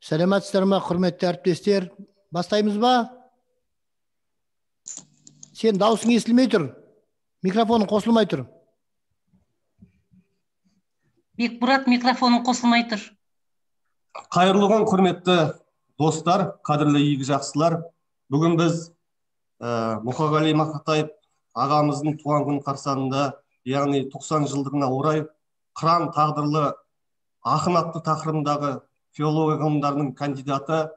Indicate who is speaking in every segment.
Speaker 1: Саламатсыздар ма, құрметті әріптестер? Бастаймыз ба? Сен даусың естілмей тұр. Микрофоның қосылмай тұр.
Speaker 2: Бекмұрат микрофоның қосылмай тұр.
Speaker 3: Қайырлы күн, құрметті достар, қадірлі игі жақсылар. Бүгін біз Мұқағали Мақатаев ағамыздың туған күні қарсаңында, яғни 90 жылдығына орай қыран тағдырлы ақын атты тақырыбындағы филология ғылымдарының кандидаты,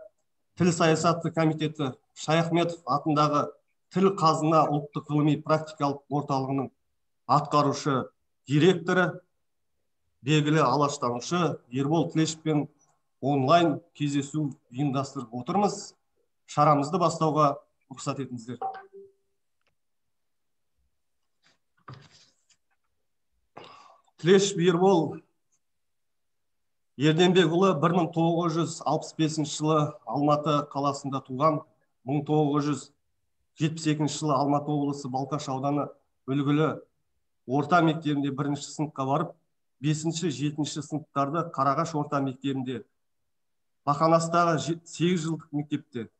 Speaker 3: тіл саясаты комитеті Шаяхметов атындағы тіл қазына ұлттық ғылыми практикалық орталығының атқарушы директоры, белгілі алаштанушы Ербол Тілешевпен онлайн кездесу ұйымдастырып отырмыз. Шарамызды бастауға рұқсат етіңіздер. Тілешев Ербол Ерденбекұлы 1965 жылы Алматы қаласында туған, 1972 жылы Алматы облысы Балқаш ауданы үлгілі орта мектебінде 1-ші сыныпқа барып, 5-7 сыныптарды Қарағаш орта мектебінде, Бақанастағы 8 жылдық мектепте,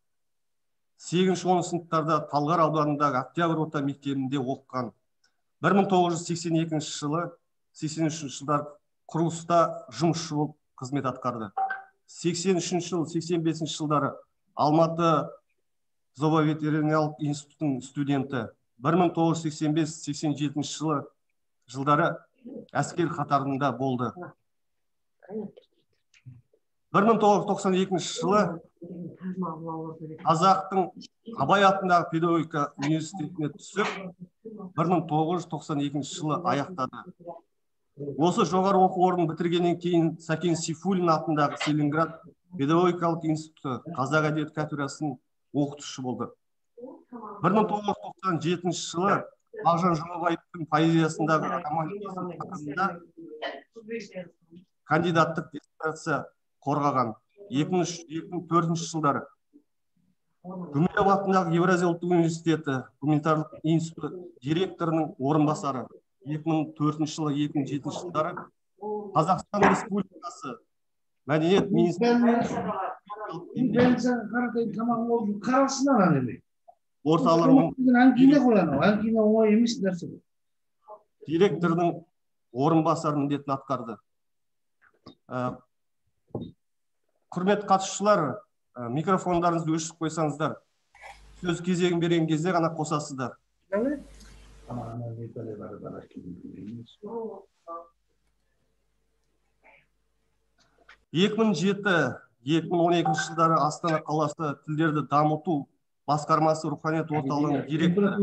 Speaker 3: 8-10 сыныптарда Талғар ауданындағы Октябрь орта мектебінде оқыған. 1982 жылы, 83 жылдар құрылыста жұмысшы болып қызмет атқарды. 83 жыл, 85 жылдары Алматы зооветеринариялық институтының студенті. 1985-87 жылдары әскер қатарында болды. 1992 жылы Қазақтың Абай атындағы педагогика университетіне түсіп, 1992 жылы аяқтады. Осы жоғары оқу орнын бітіргеннен кейін Сәкен Сейфуллин атындағы Сталинград педагогикалық институты қазақ әдебиеті кафедрасының оқытушысы болды. 1997 жылы Мағжан Жұмабаевтың поэзиясындағы романтизм тақырыбында кандидаттық диссертация қорғаған. 2004 жылдары Гумилев атындағы Евразия ұлттық университеті гуманитарлық институты директорының орынбасары. 2004 жылы, 2007 жылдары Қазақстан Республикасы Мәдениет министрлігі орталығының директорының орынбасары міндетін атқарды. Құрметті қатысушылар, микрофондарыңызды өшіріп қойсаңыздар, сөз кезегін берген кезде ғана қосасыздар. 2007-2012 жылдары Астана қаласы тілдерді дамыту басқармасы руханият орталығының директоры.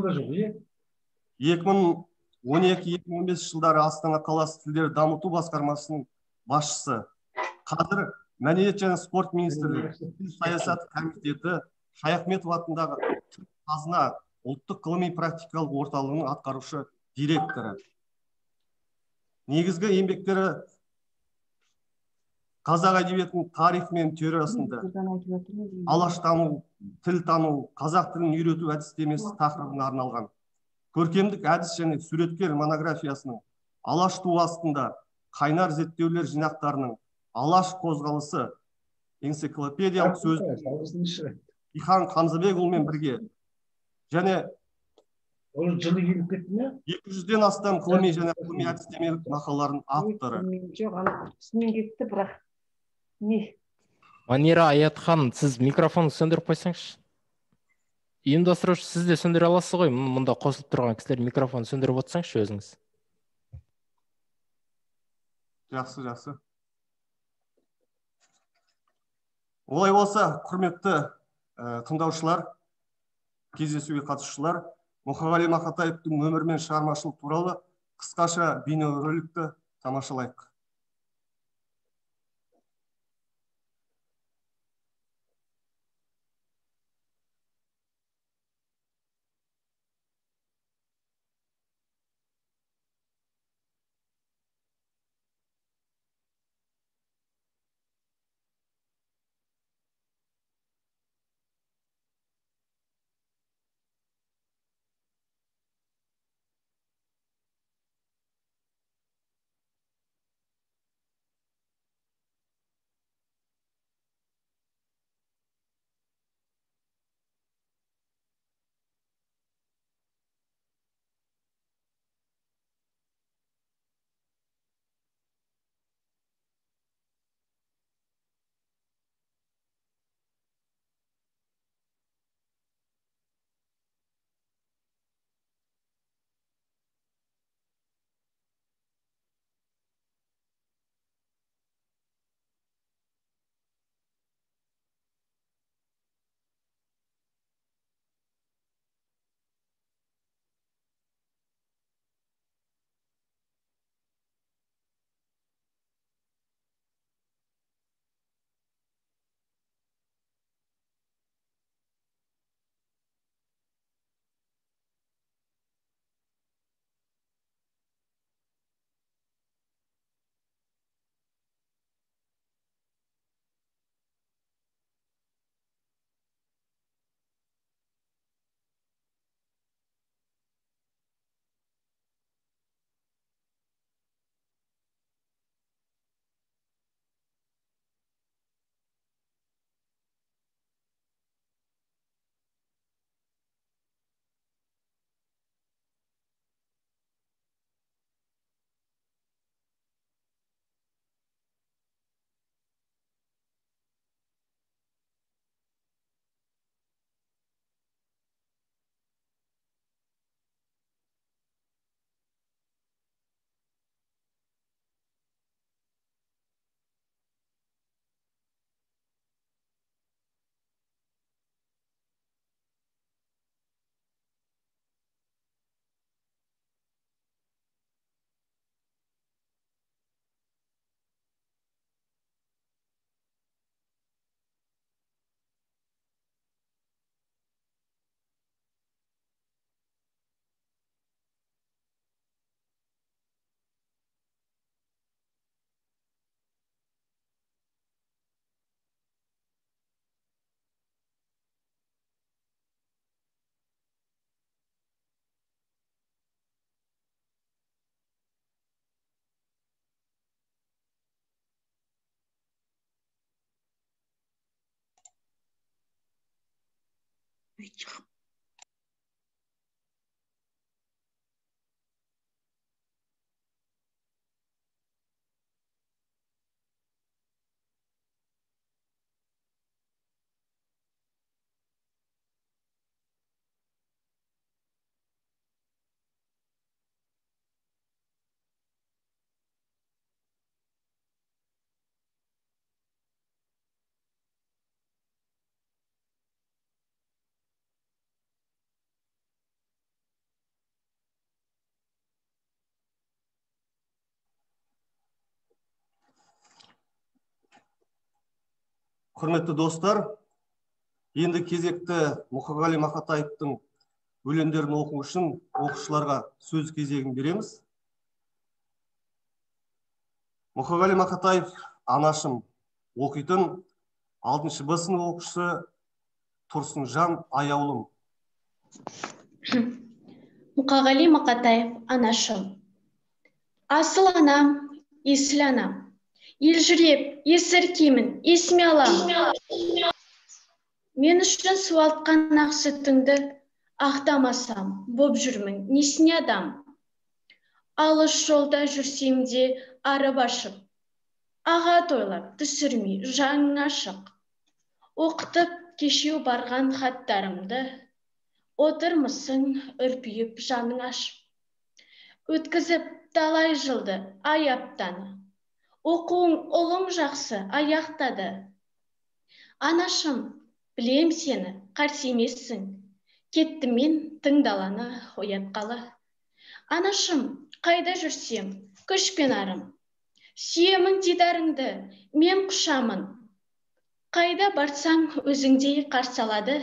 Speaker 3: 2012-2015 жылдары Астана қаласы тілдерді дамыту басқармасының басшысы. Қазір Мәдениет және спорт министрлігі тіл саясаты комитеті Шаяхметов атындағы тіл қазына ұлттық ғылыми практикалық орталығының атқарушы директоры. Негізгі еңбектері қазақ әдебиетінің тарихы мен теориясында алаштану, тіл тану, қазақ тілін үйрету әдістемесі тақырыбына арналған көркемдік әдіс және суреткер монографиясының Алаш туы астында қайнар зерттеулер жинақтарының Алаш қозғалысы энциклопедиялық сөз Ихан Қамзабекұлымен бірге және 200-ден астам ғылыми және ғылыми әдістемелік мақалалардың авторы.
Speaker 4: Манира Аятхан, сіз микрофонды сөндіріп қойсаңызшы. Ұйымдастырушы, сіз де сөндіре аласыз ғой, мұнда қосылып тұрған кісілер микрофонды сөндіріп отырсаңызшы өзіңіз.
Speaker 3: Жақсы. Олай болса, құрметті тыңдаушылар, кездесуге қатысушылар, Мұқағали Мақатаевтың өмірі мен шығармашылығы туралы қысқаша бейнероликті тамашалайық. Құрметті достар, енді кезекті Мұқағали Мақатаевтың өлеңдерін оқу үшін оқушыларға сөз кезегін береміз. Мұқағали Мақатаев анашым, оқитын 6-шы Б сынып оқушысы Тұрсынжан Аяулым.
Speaker 5: Мұқағали Мақатаев анашым. Асыл анам, есіл анам. Елжіреп, есіркеймін, есіме алам. Мен үшін суалтқан ақ сүтіңді ақтамасам, боп жүрмін, несіне адам? Алыс жолда жүрсем де арып ашып, аға тойлап түсірмей жаңың ашық. Оқытып кешеу барған хаттарымды, отырмысың үрпиіп жаның ашып. Өткізіп талай жылды аяптаны, оқуың ұлың жақсы аяқтады. Анашым, білем сені, қарсы емессің, кеттім мен тыңдаланы оятқалы. Анашым, қайда жүрсем, күш пен арым, сүйемін дидарыңды, мен құшамын. Қайда барсаң өзіңдей қарсы алады,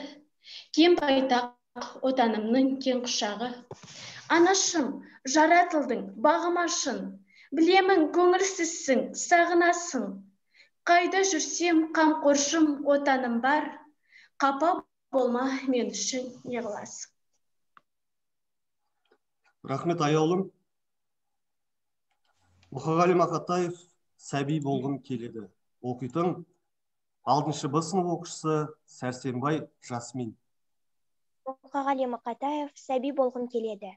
Speaker 5: кем байтақ отанымның кең құшағы. Анашым, жаратылдың бағымашын, білемін көңілсізсің, сағынасың. Қайда жүрсем қамқоршым отаным бар, қапа болма мен үшін не қыласың.
Speaker 3: Рахмет Аяулым. Мұқағали Мақатаев сәби болғым келеді. Оқитын 6-шы Б сынып оқушысы Сәрсенбай Жасмин.
Speaker 6: Мұқағали Мақатаев сәби болғым келеді.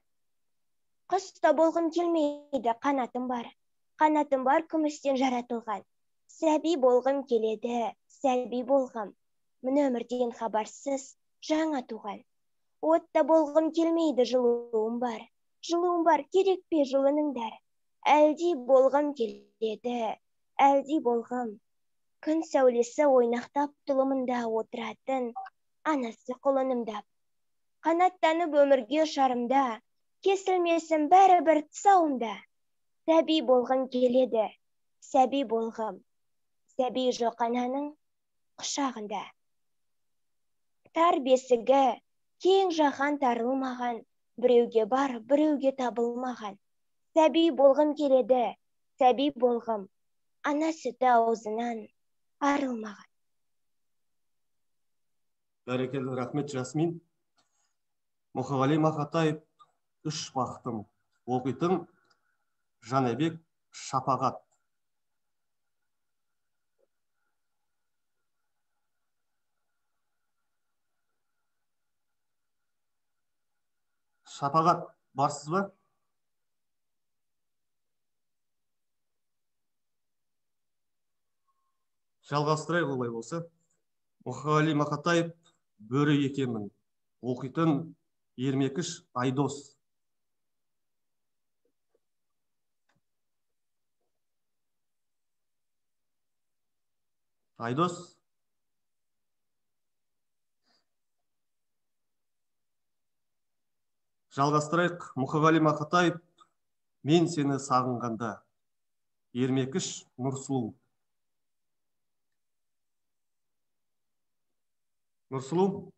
Speaker 6: Құста болғым келмейді, қанатым бар күмістен жаратылған. Сәби болғым келеді, сәби болғым. Мін өмірден хабарсыз, жаңа туған. Отта болғым келмейді, жылуым бар, керек пе жылыныңдар. Әлди болғым келеді, әлди болғым. Күн сәулесі ойнақтап тұлымында отыратын, анасы құлынымдап. Қанаттанып өмірге ұшарымда, кесілмесін бәрі бір тұсауымда. Сәби болғым келеді, сәби болғым. Сәби жоқ ананың құшағында. Тар бесігі, кең жаһан тарылмаған, біреуге бар, біреуге табылмаған. Сәби болғым келеді, сәби болғым. Ана сүті аузынан арылмаған.
Speaker 3: Бәрекелді, рахмет Жасмин. Мұқағали Мақатаев 3 бақытым. Оқитын Жанабек Шапағат. Шапағат, барсыз ба? Жалғастырайық олай болса. Мұқағали Мақатаев бөрі екенмін. Оқитын Ермекіш Айдос. Айдос. Жалғастырайық. Мұқағали Мақатаев мен сені сағынғанда. Ермекіш Нұрсұлу. Нұрсұлу.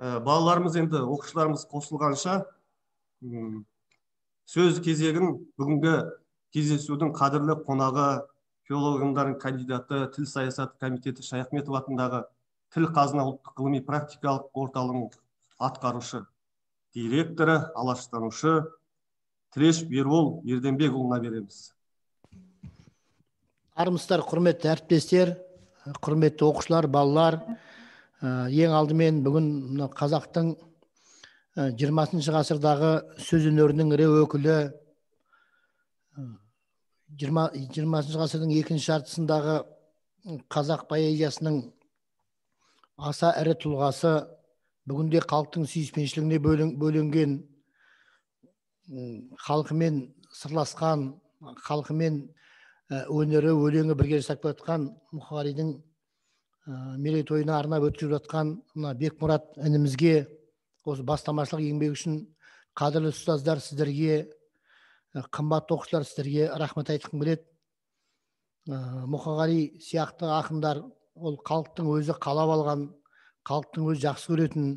Speaker 3: Балаларымыз енді оқушыларымыз қосылғанша сөз кезегін бүгінгі кездесудің қадірлі қонағы, филология ғылымдарының кандидаты, тіл саясаты комитеті Шаяхметов атындағы Тіл қазына ұлттық ғылыми практикалық орталығының атқарушы директоры, алаштанушы Тілеш Бербол Ерденбекұлына береміз.
Speaker 1: Армысыздар, құрметті әріптестер. құрметті оқушылар, балалар, ең алдымен бүгін мына қазақтың 20 ғасырдағы сөз өнерінің ірі өкілі, 20 ғасырдың екінші жартысындағы қазақ поэзиясының аса ірі тұлғасы, бүгінде халықтың сүйіспеншілігіне бөленген, халқымен сырласқан, халқымен өнері, өлеңі бірге жасап жатқан Мұқағалидың мерейтойына арнап өткізіп жатқан мына Бекмұрат інімізге, осы бастамашылық еңбек үшін қадірлі ұстаздар сіздерге, қымбатты оқушылар сіздерге рахмет айтқым келеді. Мұқағали сияқты ақындар ол халықтың өзі қалап алған, халықтың өзі жақсы көретін,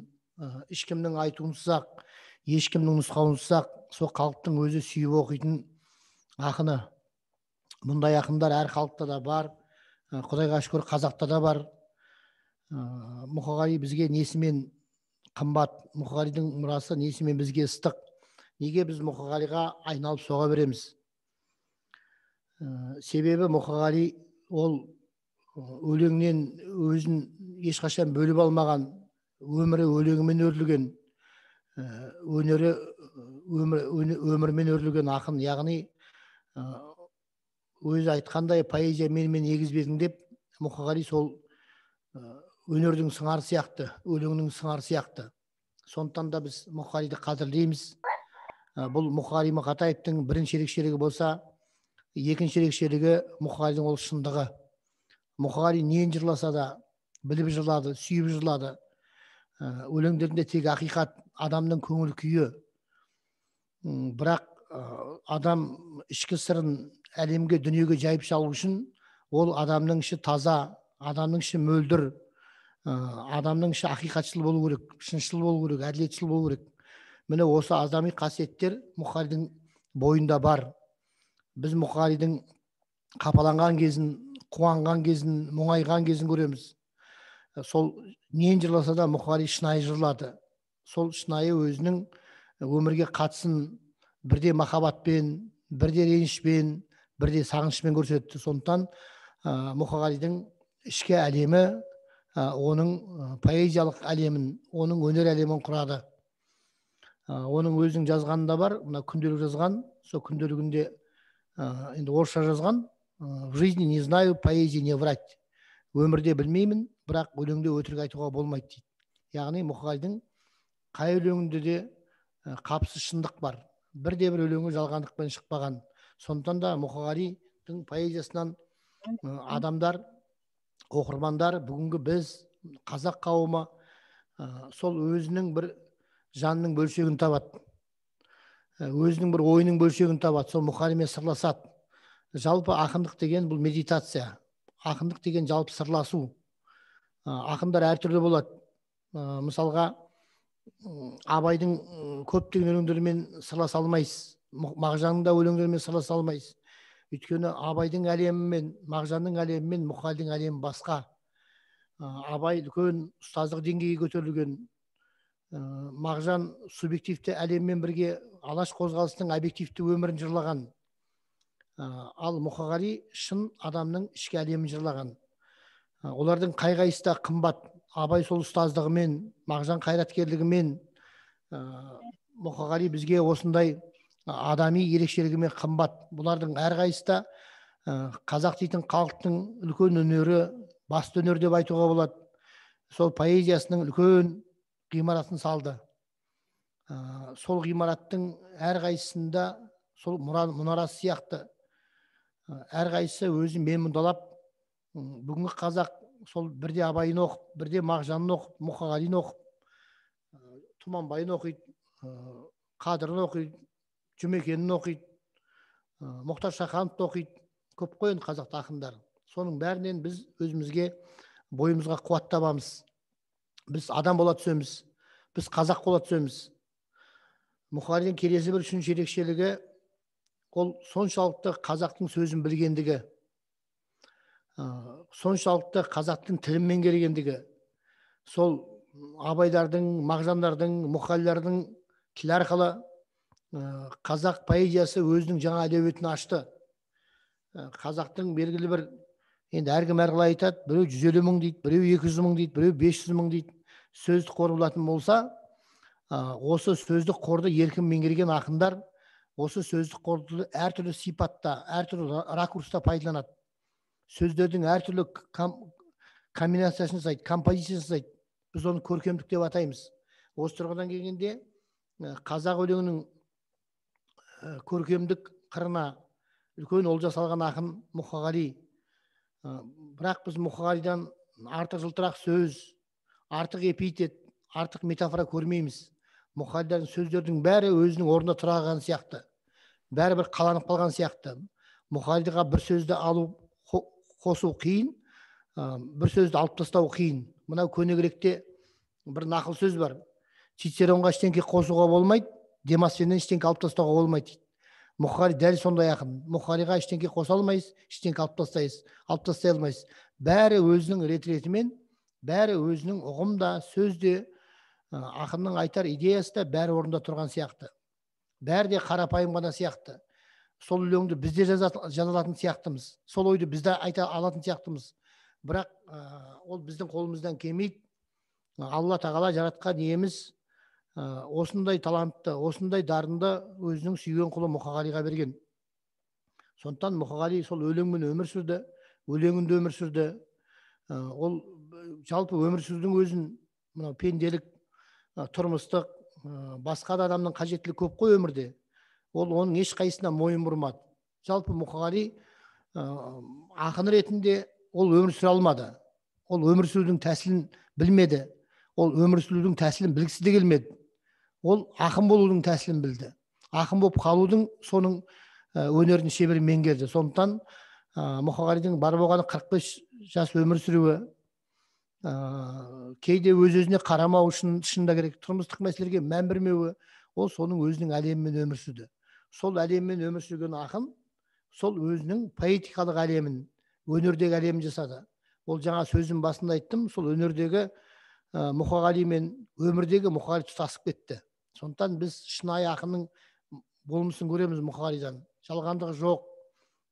Speaker 1: ешкімнің айтуынсыз ақ, ешкімнің нұсқауынсыз ақ, сол халықтың өзі сүйіп оқитын ақыны. Мұндай ақындар әр халықта да бар, Құдайға шүкір қазақта да бар. Мұқағали бізге несімен қымбат, Мұқағалидың мұрасы несімен бізге ыстық, неге біз Мұқағалиға айналып соға береміз? Себебі Мұқағали ол өлеңнен өзін ешқашан бөліп алмаған, өмірі өлеңімен өрілген, өнері өмірмен өрілген ақын. Яғни өзі айтқандай поэзия менімен егізбедің деп, Мұқағали сол өнердің сыңары сияқты, өлеңнің сыңары сияқты. Сондықтан да біз Мұқағалиды қадірлейміз. Бұл Мұқағали Мақатаевтың бірінші ерекшелігі болса, екінші ерекшелігі Мұқағалидың ол шындығы. Мұқағали нен жырласа да біліп жырлады, сүйіп жырлады. Өлеңдерінде тек ақиқат, адамның көңіл күйі. Бірақ адам ішкі сырын әлемге, дүниеге жайып салу үшін ол адамның іші таза, адамның іші мөлдір, адамның іші ақиқатшыл болу керек, шыншыл болу керек, әділетшіл болу керек. Міне осы адами қасиеттер Мұқағалидың бойында бар. Біз Мұқағалидың қапаланған кезін, қуанған кезін, мұңайған кезін көреміз. Сол нен жырласа да Мұқағали шынайы жырлады. Сол шынайы өзінің өмірге қатысын бірде махаббатпен, бірде ренішпен, бірде сағынышпен көрсетті. Сондықтан Мұқағалидың ішкі әлемі оның поэзиялық әлемін, оның өнер әлемін құрады. Оның өзінің жазғанында бар, мына күнделік жазған, сол күнделігінде енді орысша жазған, в жизни не знаю, поэзия не врать. Өмірде білмеймін, бірақ өлеңде өтірік айтуға болмайды дейді. Яғни Мұқағалидың қай өлеңінде де қапысыз шындық бар. Бірде бір өлеңі жалғандықпен шықпаған. Сондықтан да Мұқағалидың поэзиясынан адамдар, оқырмандар, бүгінгі біз, қазақ қауымы сол өзінің бір жанның бөлшегін табады. Өзінің бір ойының бөлшегін табады, сол Мұқағалимен сырласады. Жалпы ақындық деген бұл медитация. Ақындық деген жалпы сырласу. Ақындар әртүрлі болады. Мысалға, Абайдың көптеген өлеңдерімен сырласа алмайсыз. Мағжанның да өлеңдерімен сырласа алмайсыз. Өйткені Абайдың әлемімен, Мағжанның әлемімен Мұқағалидың әлемі басқа. Абай үлкен ұстаздық деңгейге көтерілген. Мағжан субъективті әлеммен бірге алаш қозғалысының объективті өмірін жырлаған. Ал Мұқағали шын адамның ішкі әлемін жырлаған. Олардың қай-қайсысы да қымбат. Абай сол ұстаздығымен, Мағжан қайраткерлігімен, Мұқағали бізге осындай адами ерекшелігімен қымбат. Бұлардың әрқайсысы да қазақ дейтін халықтың үлкен өнері, басты өнер деп айтуға болады. Сол поэзиясының үлкен ғимаратын салды. Сол ғимараттың әрқайсысында сол мұнарасы сияқты әрқайсысы өзін менмұндалап, бүгінгі қазақ сол бірде Абайын оқып, бірде Мағжанын оқып, Мұқағалиын оқып, Тұманбайын оқиды, Қадырын оқиды, Жұмекенін оқиды, Мұхтар Шахановты оқиды. Көп қой енді қазақта ақындар. Соның бәрінен біз өзімізге, бойымызға қуат табамыз. Біз адам бола түсеміз. Біз қазақ бола түсеміз. Мұқағалидың келесі бір үшінші ерекшелігі, ол соншалықты қазақтың сөзін білгендігі, соншалықты қазақтың тілін меңгергендігі. Сол Абайлардың, Мағжандардың, Мұқағалилардың тіл арқылы қазақ поэзиясы өзінің жаңа әлеуетін ашты. Қазақтың белгілі бір Енді әркім әрқалай айтады, біреу 150 мың дейді, біреу 200 мың дейді, біреу 500 мың дейді. Сөздік қор болатын болса, осы сөздік қорды еркін меңгерген ақындар осы сөздік қорды әртүрлі сипатта, әртүрлі ракурста пайдаланады. Сөздердің әртүрлі комбинациясын жасайды, композициясын жасайды. Біз оны көркемдік деп атаймыз. Осы тұрғыдан келгенде қазақ өлеңінің көркемдік қырына үлкен олжа салған ақын Мұқағали. Бірақ біз Мұқағалидан артық жылтырақ сөз, артық эпитет, артық метафора көрмейміз. Мұқағалидың сөздердің бәрі өзінің орнында тұра қалған сияқты. Бәрі бір қаланып қалған сияқты. Мұқағалиға бір сөзді алу, қосу қиын, бір сөзді алып тастау қиын. Мынау көнегіректе бір нақыл сөз бар. Цицеронға ештеңке қосуға болмайды, Демостеннен ештеңке алып тастауға болмайды дейді. Мұқағали дәл сондай ақын. Мұқағалиға ештеңке қоса алмайсыз, ештеңке алып тастай алмайсыз. Бәрі өзінің ретімен, бәрі өзінің ұғымда, сөзде, ақынның айтар идеясы да бәрі орында тұрған сияқты. Бәрі де қарапайым ғана сияқты. Сол өлеңді бізде жаза алатын сияқтымыз. Сол ойды бізде айта алатын сияқтымыз. Бірақ ол біздің қолымыздан келмейді. Алла тағала жаратқан иеміз осындай талантты, осындай дарынды өзінің сүйген құлы Мұқағалиға берген. Сондықтан Мұқағали сол өлеңмен өмір сүрді, өлеңінде өмір сүрді. Ол жалпы өмір сүрдің өзін, мынау пенделік, тұрмыстық, басқа да адамның қажеттілігі көп қой өмірде. Ол оның ешқайсысына мойын бұрмады. Жалпы Мұқағали ақын ретінде ол өмір сүре алмады. Ол өмір сүрудің тәсілін білмеді. Ол өмір сүрудің тәсілін білгісі де келмеді. Ол ақын болудың тәсілін білді. Ақын болып қалудың соның өнерін шебер меңгерді. Сондықтан Мұқағалидың бар болғаны 45 жас өмір сүруі, кейде өз-өзіне қарамау шынында керек, тұрмыстық мәселелерге мән бермеуі, ол соның өзінің әлемімен өмір сүрді. Сол әлеммен өмір сүрген ақын, сол өзінің поэтикалық әлемін, өнердегі әлемін жасады. Ол жаңа сөздің басында айттым, сол өнердегі Мұқағали мен өмірдегі Мұқағали тұтасып кетті. Сондықтан біз шынайы ақынның болмысын көреміз Мұқағалидан. Жалғандығы жоқ,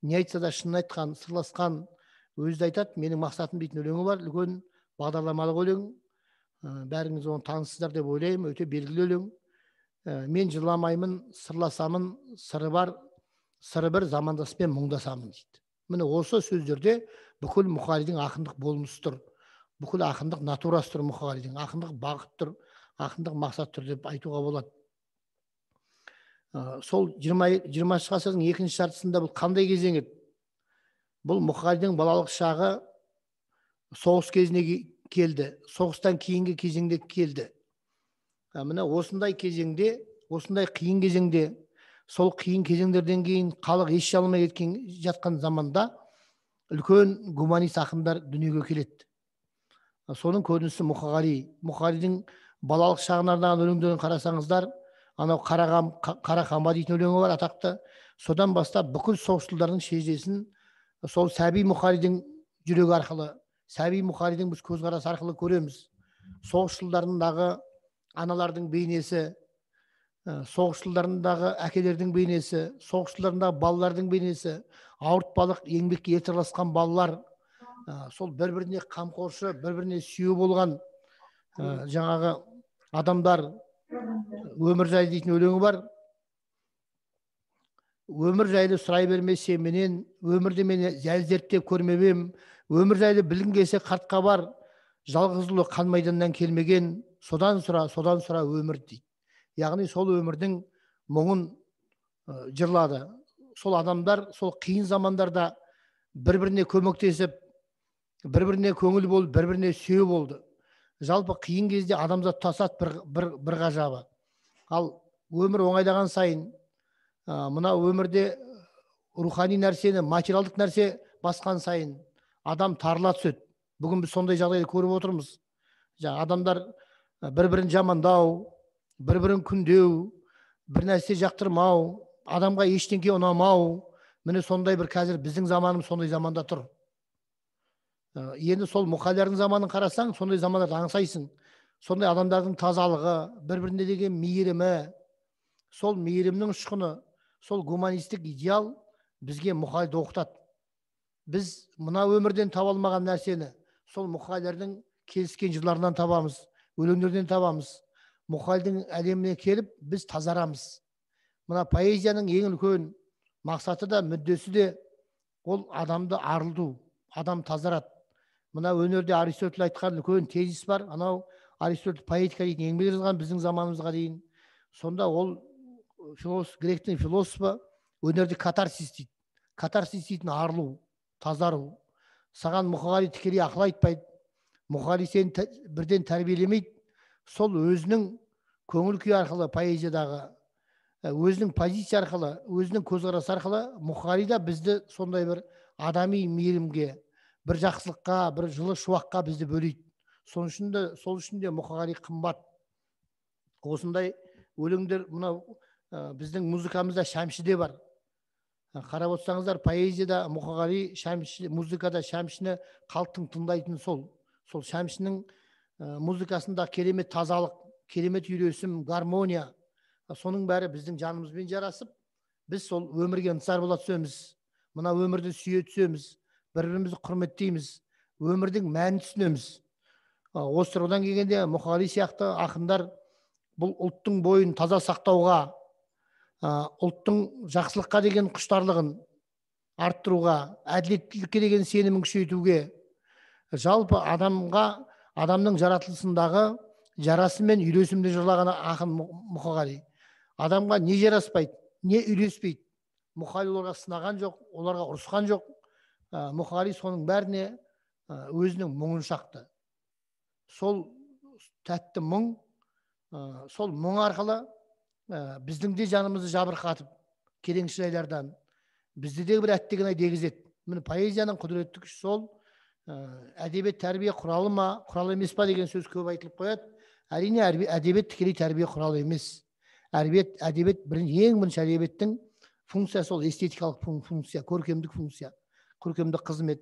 Speaker 1: не айтса да шынын айтқан, сырласқан, өзі айтады, менің мақсатым дейтін өлеңі бар, үлкен бағдарламалық өлең. Бәріңіз оны танысыздар деп ойлаймын, өте белгілі өлең. Мен жыламаймын, сырласамын, сыры бар, сыры бір замандаспен мұңдасамын дейді. Міне осы сөздерде бүкіл Мұқағалидың ақындық болмысы тұр. Бүкіл ақындық натурасы тұр Мұқағалидың, ақындық бағыт тұр, ақындық мақсат тұр деп айтуға болады. Сол 20-шы ғасырдың екінші жартысында бұл қандай кезең еді? Бұл Мұқағалидың балалық шағы соғыс кезіне келді, соғыстан кейінгі кезеңде келді. Міне осындай кезеңде, осындай қиын кезеңде, сол қиын кезеңдерден кейін халық еш алмай кеткен жатқан заманда үлкен гуманист ақындар дүниеге келеді. Соның көрінісі Мұқағали. Мұқағалидың балалық шағына арнаған өлеңдерін қарасаңыздар, анау Қарақамба дейтін өлеңі бар атақты. Содан бастап бүкіл соғыс жылдарының шежіресін сол Сәби Мұқағалидың жүрегі арқылы, Сәби Мұқағалидың біз көзқарасы арқылы көреміз. Соғыс жылдарындағы аналардың бейнесі, соғыс жылдарындағы әкелердің бейнесі, соғыс жылдарындағы балалардың бейнесі, ауыртпалық еңбекке ерте араласқан балалар, сол бір-біріне қамқоршы, бір-біріне сүйеу болған жаңағы адамдар. Өмір жайлы дейтін өлеңі бар. Өмір жайлы сұрай бермесе менен, өмірді мені зерттеп көрмебем, өмір жайлы білгің келсе қартқа бар, жалғыз ұлы қан майданнан келмеген, содан сұра өмір дейді. Яғни сол өмірдің мұңын жырлады. Сол адамдар сол қиын замандарда бір-біріне көмектесіп, бір-біріне көңіл болып, бір-біріне сүйеу болды. Жалпы қиын кезде адамзат тасады бір ғажабы. Ал өмір оңайлаған сайын, мына өмірде рухани нәрсені, материалдық нәрсе басқан сайын адам тарыла түседі. Бүгін біз сондай жағдайды көріп отырмыз. Адамдар бір-бірін жамандау, бір-бірін күндеу, бір нәрсе жақтырмау, адамға ештеңке ұнамау. Міне сондай бір қазір біздің заманымыз сондай заманда тұр. Енді сол Мұқағалидың заманын қарасаң, сондай замандарды аңсайсың. Сондай адамдардың тазалығы, бір-біріне деген мейірімі, сол мейірімнің ұшқыны, сол гуманистік идеал бізге Мұқағалиді оқытады. біз мына өмірден таба алмаған нәрсені сол мұқағалидың келіскен жырларынан табамыз, өлеңдерден табамыз. Мұқағалидың әлеміне келіп, біз тазарамыз. Мына поэзияның ең үлкен мақсаты да, мүддесі де ол адамды арылту, адам тазарады. Мына өнерде Аристотель айтқан үлкен тезис бар. Анау Аристотель поэтика дейтін еңбек жазған біздің заманымызға дейін. Сонда ол гректің философы өнерде катарсис дейді. Катарсис дейтін арылу, тазару. Саған Мұқағали тікелей ақыл айтпайды. Мұқағали сені бірден тәрбиелемейді. Сол өзінің көңіл күй арқылы поэзиядағы, өзінің позиция арқылы, өзінің көзқарасы арқылы Мұқағали да бізді сондай бір адами мейірімге, бір жақсылыққа, бір жылы шуаққа бізді бөлейді. Сол үшін де Мұқағали қымбат. Осындай өлеңдер мынау біздің музыкамызда Шәмшіде бар. Қарап отырсаңыздар, поэзияда Мұқағали, музыкада Шәмшіні халықтың тыңдайтын сол Шәмшінің музыкасында керемет тазалық, керемет үйлесім, гармония, соның бәрі біздің жанымызбен жарасып, біз сол өмірге ынтызар бола түсеміз. Мына өмірді сүйе түсеміз, бір-бірімізді құрметтейміз, өмірдің мәнін түсінеміз. Осы тұрғыдан келгенде Мұқағали сияқты ақындар бұл ұлттың бойын таза сақтауға, ұлттың жақсылыққа деген құштарлығын арттыруға, әділеттілікке деген сенімін күшейтуге, жалпы адамның жаратылысындағы жарасы мен үйлесімді жырлаған ақын Мұқағали. Адамға не жараспайды, не үйлеспейді. Мұқағали оларға сынаған жоқ, оларға ұрысқан жоқ. Мұқағали соның бәріне өзінің мұңын шақты. Сол тәтті мұң, сол мұң арқылы біздің де жанымызды жабырқатып, келеңсіз жайлардан бізді де бір әттеген ай дегізеді. Міне поэзияның құдіретті күші сол. Әдебиет тәрбие құралы ма, құрал емес па деген сөз көп айтылып қояды. Әрине, әдебиет тікелей тәрбие құралы емес. Әдебиет ең бірінші әдебиеттің функциясы ол эстетикалық функция, көркемдік функция, көркемдік қызмет.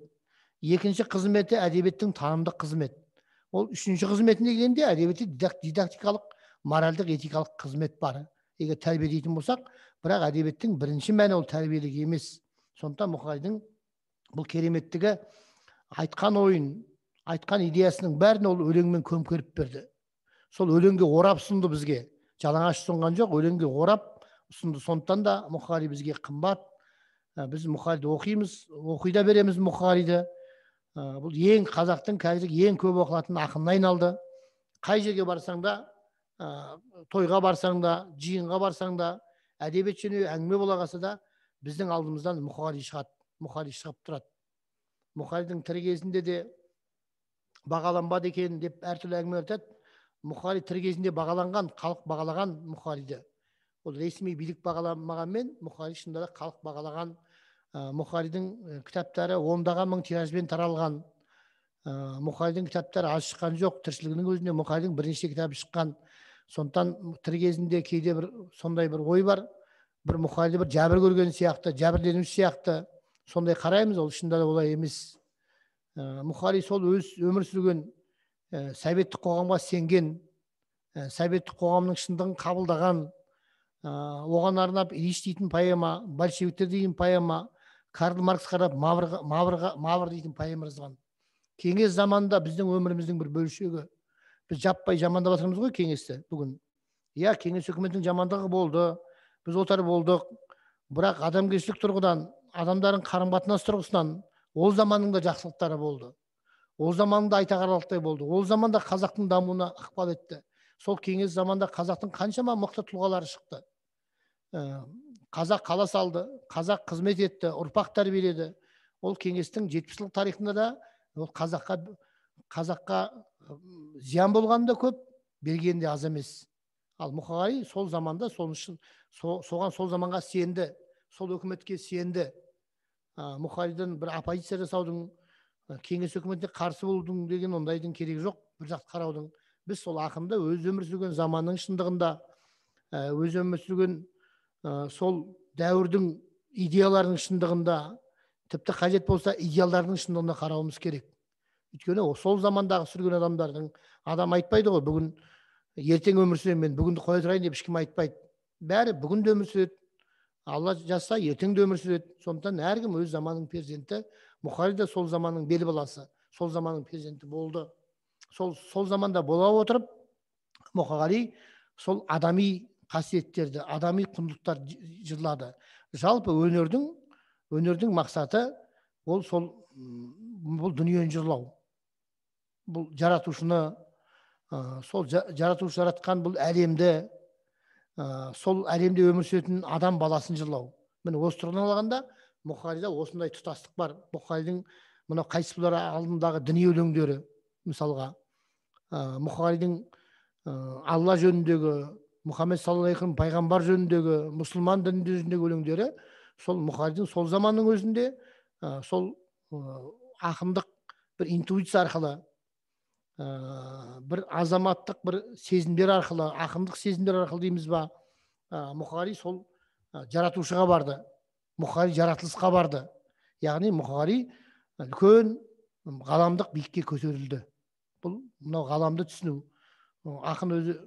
Speaker 1: Екінші қызметі әдебиеттің танымдық қызмет. Ол үшінші қызметіне келгенде әдебиетте дидактикалық, моральдық, этикалық қызмет бар. Егер тәрбие дейтін болсақ, бірақ әдебиеттің бірінші мәні ол тәрбиелік емес. Сондықтан Мұқағалидың бұл кереметтігі айтқан ойын, айтқан идеясының бәрін ол өлеңмен көмкеріп берді. Сол өлеңге орап ұсынды бізге. Жалаңаш ұсынған жоқ, өлеңге орап ұсынды. Сондықтан да Мұқағали бізге қымбат. Біз Мұқағалиды оқимыз, оқи да береміз Мұқағалиды. Бұл ең қазақтың қазіргі ең көп оқылатын ақынына айналды. Қай жерге барсаң да, тойға барсаң да, жиынға барсаң да, әдебиет жөнінде әңгіме бола қалса да, біздің алдымыздан Мұқағали шығады, Мұқағали шығып тұрады. Мұқағалидың тірі кезінде де бағаланбады екен деп әртүрлі әңгіме айтады. Мұқағали тірі кезінде бағаланған, халық бағалаған Мұқағалиді. Ол ресми билік бағаламағанмен, Мұқағали шынында да халық бағалаған. Мұқағалидың кітаптары ондаған мың тиражбен таралған. Мұқағалидың кітаптары аз шыққан жоқ. Тіршілігінің өзінде Мұқағалидың бірнеше кітабы шыққан. Сондықтан тірі кезінде кейде бір сондай бір ой бар. Бір Мұқағалиді бір жәбір көрген сияқты, жәбірленуші сияқты. Сондай қараймыз, ол шынында да олай емес. Мұқағали сол өз өмір сүрген советтік қоғамға сенген, советтік қоғамның шындығын қабылдаған, оған арнап Ильич дейтін поэма, большевиктер дейтін поэма, Карл Маркс қарап Мавр дейтін поэма жазған. Кеңес заманында біздің өміріміздің бір бөлшегі. Біз жаппай жамандап жатырмыз ғой кеңесті бүгін. Иә, кеңес үкіметінің жамандығы болды, біз отар болдық, бірақ адамгершілік тұрғыдан, адамдардың қарым-қатынас тұрғысынан ол заманның да жақсылықтары болды. Ол заманда айтағарлықтай болды. Ол заманда қазақтың дамуына ықпал етті. Сол кеңес заманда қазақтың қаншама мықты тұлғалары шықты. Қазақ қала салды, қазақ қызмет етті, ұрпақ тәрбиеледі. Ол кеңестің 70 жылдық тарихында да ол қазаққа зиян болғаны да көп, бергені де аз емес. Ал Мұқағали сол заманда соған сол заманға сенді, сол өкіметке сенді. Мұқағалиден бір оппозиция жасаудың, кеңес өкіметіне қарсы болудың деген ондайдың керегі жоқ, бір жақты қараудың. Біз сол ақынды өз өмір сүрген заманның шындығында, өз өмір сүрген сол дәуірдің идеяларының шындығында, тіпті қажет болса идеалдардың шындығында қарауымыз керек. Өйткені сол замандағы сүрген адамдардың, адам айтпайды ғой, бүгін ертең өмір сүремін, мен бүгінді қоя тұрайын деп ешкім айтпайды. Бәрі бүгін де өмір сүреді, Алла жазса ертең де өмір сүреді. Сондықтан әркім өз заманның перзенті. Мұқағали да сол заманның бел баласы, сол заманның перзенті болды. Сол заманда бола отырып, Мұқағали сол адами қасиеттерді, адами құндылықтарды жырлады. Жалпы өнердің мақсаты ол бұл дүниені жырлау. Бұл жаратушыны, сол жаратушы жаратқан бұл әлемді, сол әлемде өмір сүретін адам баласын жырлау. Міне осы тұрғыдан алғанда Мұқағалида осындай тұтастық бар. Мұқағалидың мына қайсыбір алдындағы діни өлеңдері, мысалға Мұқағалидың Алла жөніндегі, Мұхаммед саллаллаху алейхи вассалам пайғамбар жөніндегі, мұсылман діні жөніндегі өлеңдері сол Мұқағалидың сол заманның өзінде сол ақындық бір интуиция арқылы, бір азаматтық бір сезімдер арқылы, ақындық сезімдер арқылы дейміз ба, Мұқағали сол жаратушыға барды. Мұқағали жаратылысқа барды. Яғни Мұқағали үлкен ғаламдық биікке көтерілді. Бұл мынау ғаламды түсіну. Ақын өзі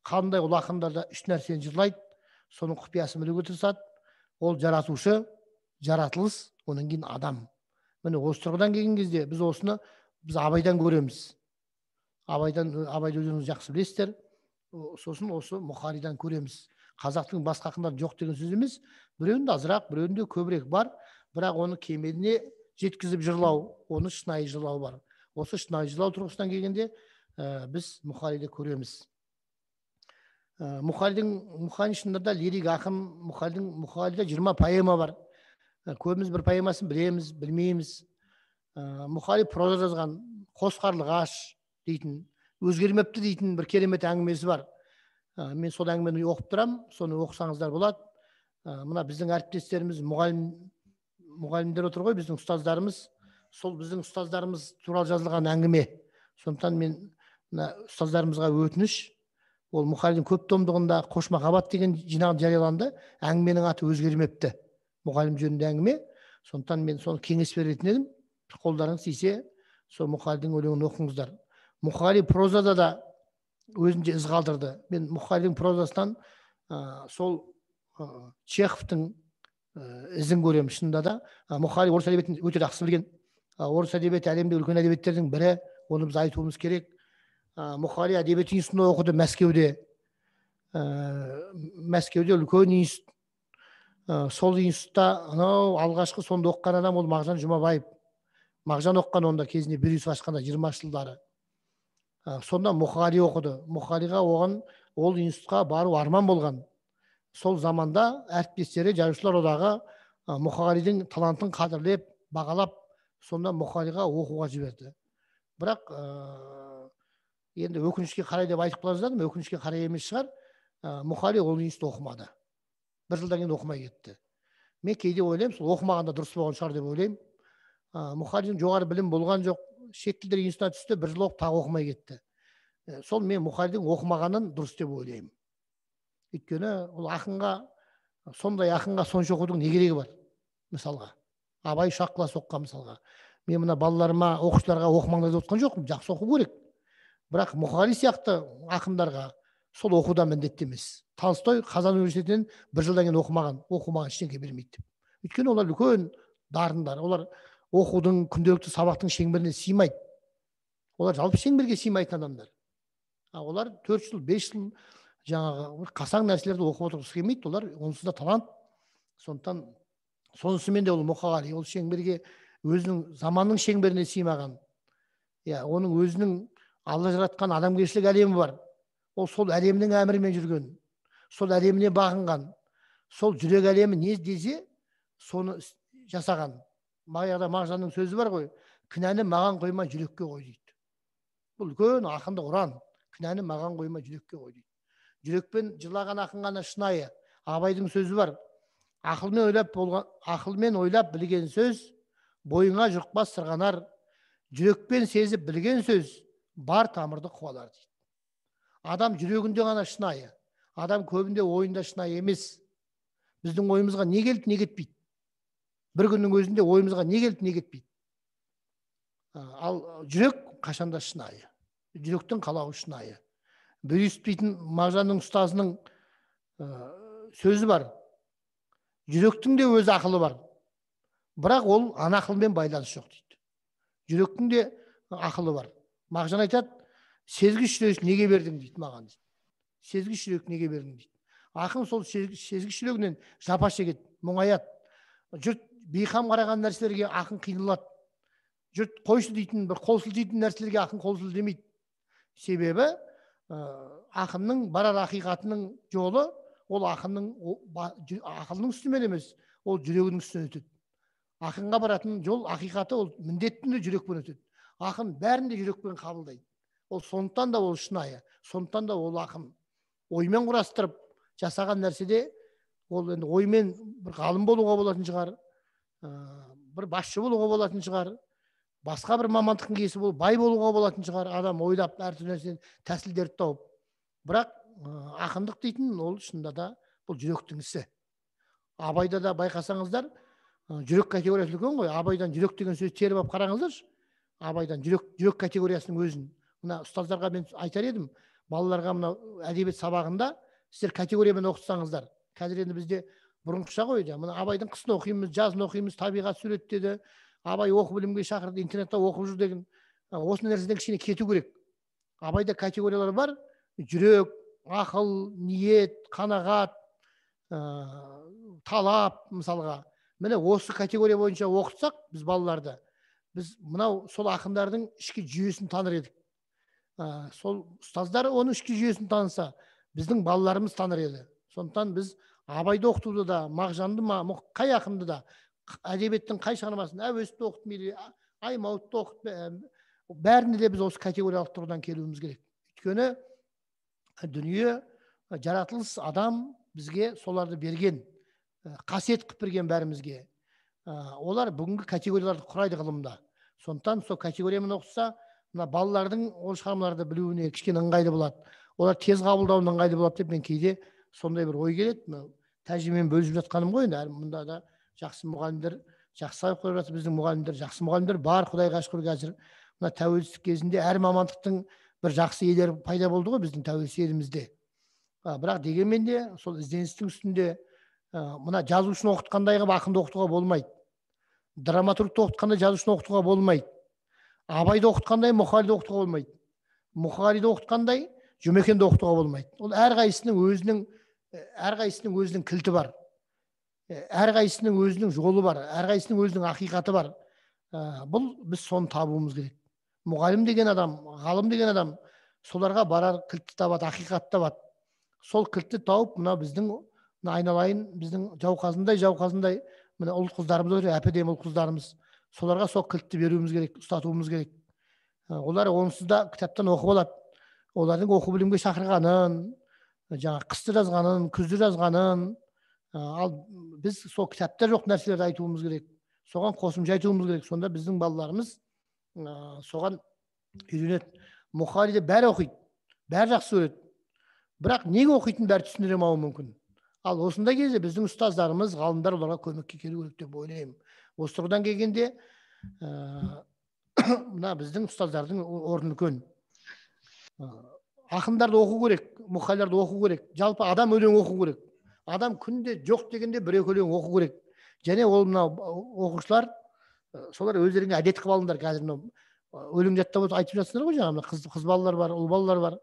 Speaker 1: қандай, ол ақындарда үш нәрсені жырлайды, соның құпиясын білуге тырысады. Ол жаратушы, жаратылыс, онан кейін адам. Міне осы тұрғыдан келген кезде біз Абайдан көреміз. Абайды өзіңіз жақсы білесіздер. Сосын осы Мұқағалидан көреміз. Қазақтың басқа ақындар жоқ деген сөз емес. Біреуінде азырақ, біреуінде көбірек бар, бірақ оны кемеліне жеткізіп жырлау, оны шынайы жырлау бар. Осы шынайы жырлау тұрғысынан келгенде біз Мұқағалиді көреміз. Мұқағали шынында да лирик ақын. Мұқағалида 20 поэма бар. Көбіміз бір поэмасын білеміз, білмейміз. Мұқағали проза жазған, қос қарлығаш дейтін, өзгермепті дейтін бір керемет әңгімесі бар. Мен сол әңгімені оқып тұрам, соны оқысаңыздар болады. Мына біздің әріптестеріміз, мұғалімдер отыр ғой, біздің ұстаздарымыз, сол біздің ұстаздарымыз туралы жазылған әңгіме. Сондықтан мен ұстаздарымызға өтініш, ол Мұқағалидың көп томдығында Қош махаббат деген жинағы жарияланды. Әңгіменің аты өзгермепті. Мұғалім жөнінде әңгіме. Сондықтан мен соны кеңес беретін едім. Қолдарыңыз тисе, сол Мұқағалидың өлеңін оқыңыздар. Мұқағали прозада да өзінде із қалдырды. Мен Мұқағалидың прозасынан сол Чеховтың ізін көремін. Шынында да Мұқағали орыс әдебиетін өте жақсы білген. Орыс әдебиеті әлемдегі үлкен әдебиеттердің бірі, оны біз айтуымыз керек. Мұқағали әдебиет институтында оқыды Мәскеуде. Мәскеуде үлкен институт. Сол институтта алғашқы сонда оқыған адам ол Мағжан Жұмабаев. Мағжан оқыған онда кезінде Бирюсов ашқанда 20 жылдары. Сонда Мұқағали оқыды. Мұқағалиға оған ол институтқа бару арман болған. Сол заманда әріптестері жазушылар одағы Мұқағалидың талантын қадірлеп, бағалап, сонда Мұқағалиға оқуға жіберді. Бірақ енді өкінішке қарай деп айтып қала жаздадым, өкінішке қарай емес шығар. Мұқағали ол институт оқымады. Бір жылдан кейін оқымай кетті. Мен кейде ойлаймын, сол оқымағанда дұрыс болған шығар деп ойлаймын. Мұқағалидың жоғары білім болған жоқ. Шет тілдер институтына түсті, бір жыл оқып, тағы оқымай кетті. Сол мен Мұқағалидың оқымағанын дұрыс деп ойлаймын. Өйткені ол ақынға, сондай ақынға сонша оқудың не керегі бар? Мысалға, Абай үш класс оқыған мысалға. Мен мына балаларыма, оқушыларға оқымаңдар деп отқан жоқпын, жақсы оқу керек. Бірақ Мұқағали сияқты ақындарға сол оқудан міндетті емес. Толстой Қазан университетінен бір жылдан кейін оқымаған ештеңе бермейді. Өйткені олар үлкен дарындар, олар оқудың, күнделікті сабақтың шеңберіне сыймайды. Олар жалпы шеңберге сыймайтын адамдар. Олар 4 жыл, 5 жыл жаңағы қасаң нәрселерді оқып отырғысы келмейді. Олар онсыз да талант. Сондықтан сонысымен де ол Мұқағали ол шеңберге өзінің заманның шеңберіне сыймаған. Оның өзінің Алла жаратқан адамгершілік әлемі бар. Ол сол әлемнің әмірімен жүрген. Сол әлеміне бағынған. Сол жүрек әлемі не десе, соны жасаған. Баяғыда Мағжанның сөзі бар ғой, кінәні маған қойма, жүрекке қой дейді. Бұл үлкен ақындық ұран. Кінәні маған қойма, жүрекке қой дейді. Жүрекпен жылаған ақын ғана шынайы. Абайдың сөзі бар. Ақылмен ойлап білген сөз, бойыңа жұқпас сырғанар. Жүрекпен сезіп білген сөз, бар тамырды қуалар дейді. Адам жүрегінде ғана шынайы. Адам көбінде ойында шынайы емес. Біздің ойымызға не келді, не кетпейді. Бір күннің өзінде ойымызға не келді, не кетпейді. Ал жүрек қашанда шынайы. Жүректің қалауы шынайы. Бирюсов дейтін Мағжанның ұстазының сөзі бар. Жүректің де өз ақылы бар. бірақ ол ана ақылмен байланыс жоқ дейді. Жүректің де ақылы бар. Мағжан айтады, сезгіш жүрек неге бердің дейді маған дейді. Сезгіш жүрек неге бердің дейді. Ақын сол сезгіш жүрегінен жапа шегеді, мұңаяды. Жұрт бейқам қараған нәрселерге ақын қиналады. Жұрт қойшы дейтін, бір қол сілтейтін нәрселерге ақын қол сілтемейді. Себебі ақынның барар ақиқатының жолы ол ақылының үстімен емес, ол жүрегінің үстінен өтеді. Ақынға баратын жол ақиқаты ол міндетті жүрекпен өтеді. Ақын бәрін де жүрекпен қабылдайды. Ол сондықтан да ол шынайы, сондықтан да ол ақын оймен құрастырып жасаған нәрседе ол енді оймен бір ғалым болуға болатын шығар, бір басшы болуға болатын шығар, басқа бір мамандықтың иесі болып бай болуға болатын шығар. Адам ойлап әртүрлі нәрседен тәсілдерді тауып. Бірақ ақындық дейтін ол шынында да бұл жүректің ісі. Абайда да байқасаңыздар, жүрек категориясы үлкен ғой. Абайдан жүрек деген сөз теріп алып қараңыздаршы. Абайдан жүрек категориясының өзін. Мына ұстаздарға мен айтар едім, балаларға мына әдебиет сабағында сіздер категориямен оқытсаңыздар. Қазір енді бізде бұрынғыша ғой, мына Абайдың қысын оқимыз, жазын оқимыз, табиғат суреттеді, Абай оқу білімге шақырды, интернетте оқып жүр деген. Осы нәрседен кішкене кету керек. Абайда категориялар бар: жүрек, ақыл, ниет, қанағат, талап мысалға. Міне осы категория бойынша оқытсақ біз балаларды, біз мынау сол ақындардың ішкі жүйесін таныр едік. Сол ұстаздар оның ішкі жүйесін таныса, біздің балаларымыз таныр еді. Сондықтан біз Абайды оқытуды да, Мағжанды ма, қай ақынды да, әдебиеттің қай шығармасын, әуезовті оқытып, Аймауытты оқытып, бәрінде де біз осы категориялық тұрғыдан келуіміз керек. Өйткені дүние, жаратылыс, адам бізге соларды берген, қасиет қылып берген бәрімізге. Олар бүгінгі категорияларды құрайды ғылымда. Сондықтан сол категориямен оқытса, мына балалардың ол шығармаларды білуіне кішкене ыңғайлы болады. Олар тез қабылдауына ыңғайлы болады деп мен кейде сондай бір ой келеді. Тәжірибемен бөлісіп жатқаным ғой. Мұнда да жақсы мұғалімдер, жақсы сабақ беріп жатыр біздің мұғалімдер, жақсы мұғалімдер бар, Құдайға шүкір. Қазір мына тәуелсіздік кезінде әр мамандықтың бір жақсы иелері пайда болды ғой біздің тәуелсіз елімізде. Бірақ дегенмен де сол ізденістің үстінде мына жазушыны оқытқандай қылып ақынды оқытуға болмайды. Драматургты оқытқандай жазушыны оқытуға болмайды. Абайды оқытқандай Мұқағалиды оқытуға болмайды. Мұқағалиды оқытқандай Жұмекенді оқытуға болмайды. Ол әрқайсысының өзінің кілті бар. Әрқайсысының өзінің жолы бар. Әрқайсысының өзінің ақиқаты бар. Бұл біз соны табуымыз керек. Мұғалім деген адам, ғалым деген адам соларға барар, кілтті табады, ақиқатты табады. Сол кілтті тауып, мына біздің айналайын, біздің жауқазындай мына ұл қыздарымыз бар, әп-әдемі ұл қыздарымыз. Соларға сол кілтті беруіміз керек, ұстатуымыз керек. Олар онсыз да кітаптан оқып алады. Олардың оқу білімге шақырғанын, жаңа қысты жазғанын, күзді жазғанын, ал біз сол кітапта жоқ нәрселерді айтуымыз керек. Соған қосымша айтуымыз керек. Сонда біздің балаларымыз соған үйренеді. Мұқағалиді бәрі оқиды, бәрі жақсы көреді. Бірақ неге оқитынын бәрі түсіндіре алмауы мүмкін. Ал осындай кезде біздің ұстаздарымыз, ғалымдар оларға көмекке келу керек деп ойлаймын. Осы тұрғыдан келгенде мына біздің ұстаздардың орны үлкен. Ақындарды оқу керек, мұқағалиларды оқу керек. Жалпы адам өлең оқу керек. Адам күнде жоқ дегенде бір-екі өлең оқу керек. Және ол мына оқушылар солар өздеріңе әдет қылып алыңдар. Қазір өлең жаттап айтып жатсыңдар ғой, жаңа қыз балалар бар, ұл балалар бар.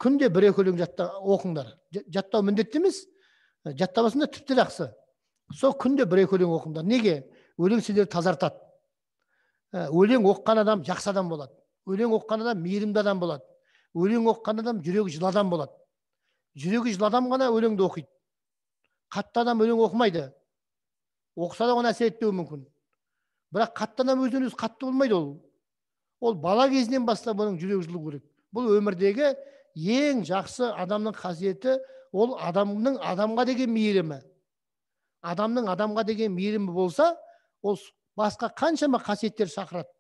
Speaker 1: Күнде бір-екі өлең оқыңдар. Жаттау міндетті емес. Жаттабасын да тіпті жақсы. Сол күнде бір-екі өлең оқыңдар. Неге? Өлең сіздерді тазартады. Өлең оққан адам жақсы адам болады. Өлең оққан адам мейірімді адам болады. Өлең оққан адам жүрегі жылы адам болады. Жүрегі жылы адам ғана өлеңді оқиды. Қатты адам өлең оқымайды. Оқыса да оған әсер етпеуі мүмкін. Бірақ қатты адам өзінен өзі қатты болмайды ол. Ол бала кезінен бастап оның жүрегі жылу керек. Бұл өмірдегі ең жақсы адамның қасиеті ол адамның адамға деген мейірімі. Адамның адамға деген мейірімі болса, ол басқа қаншама қасиеттер шақырады.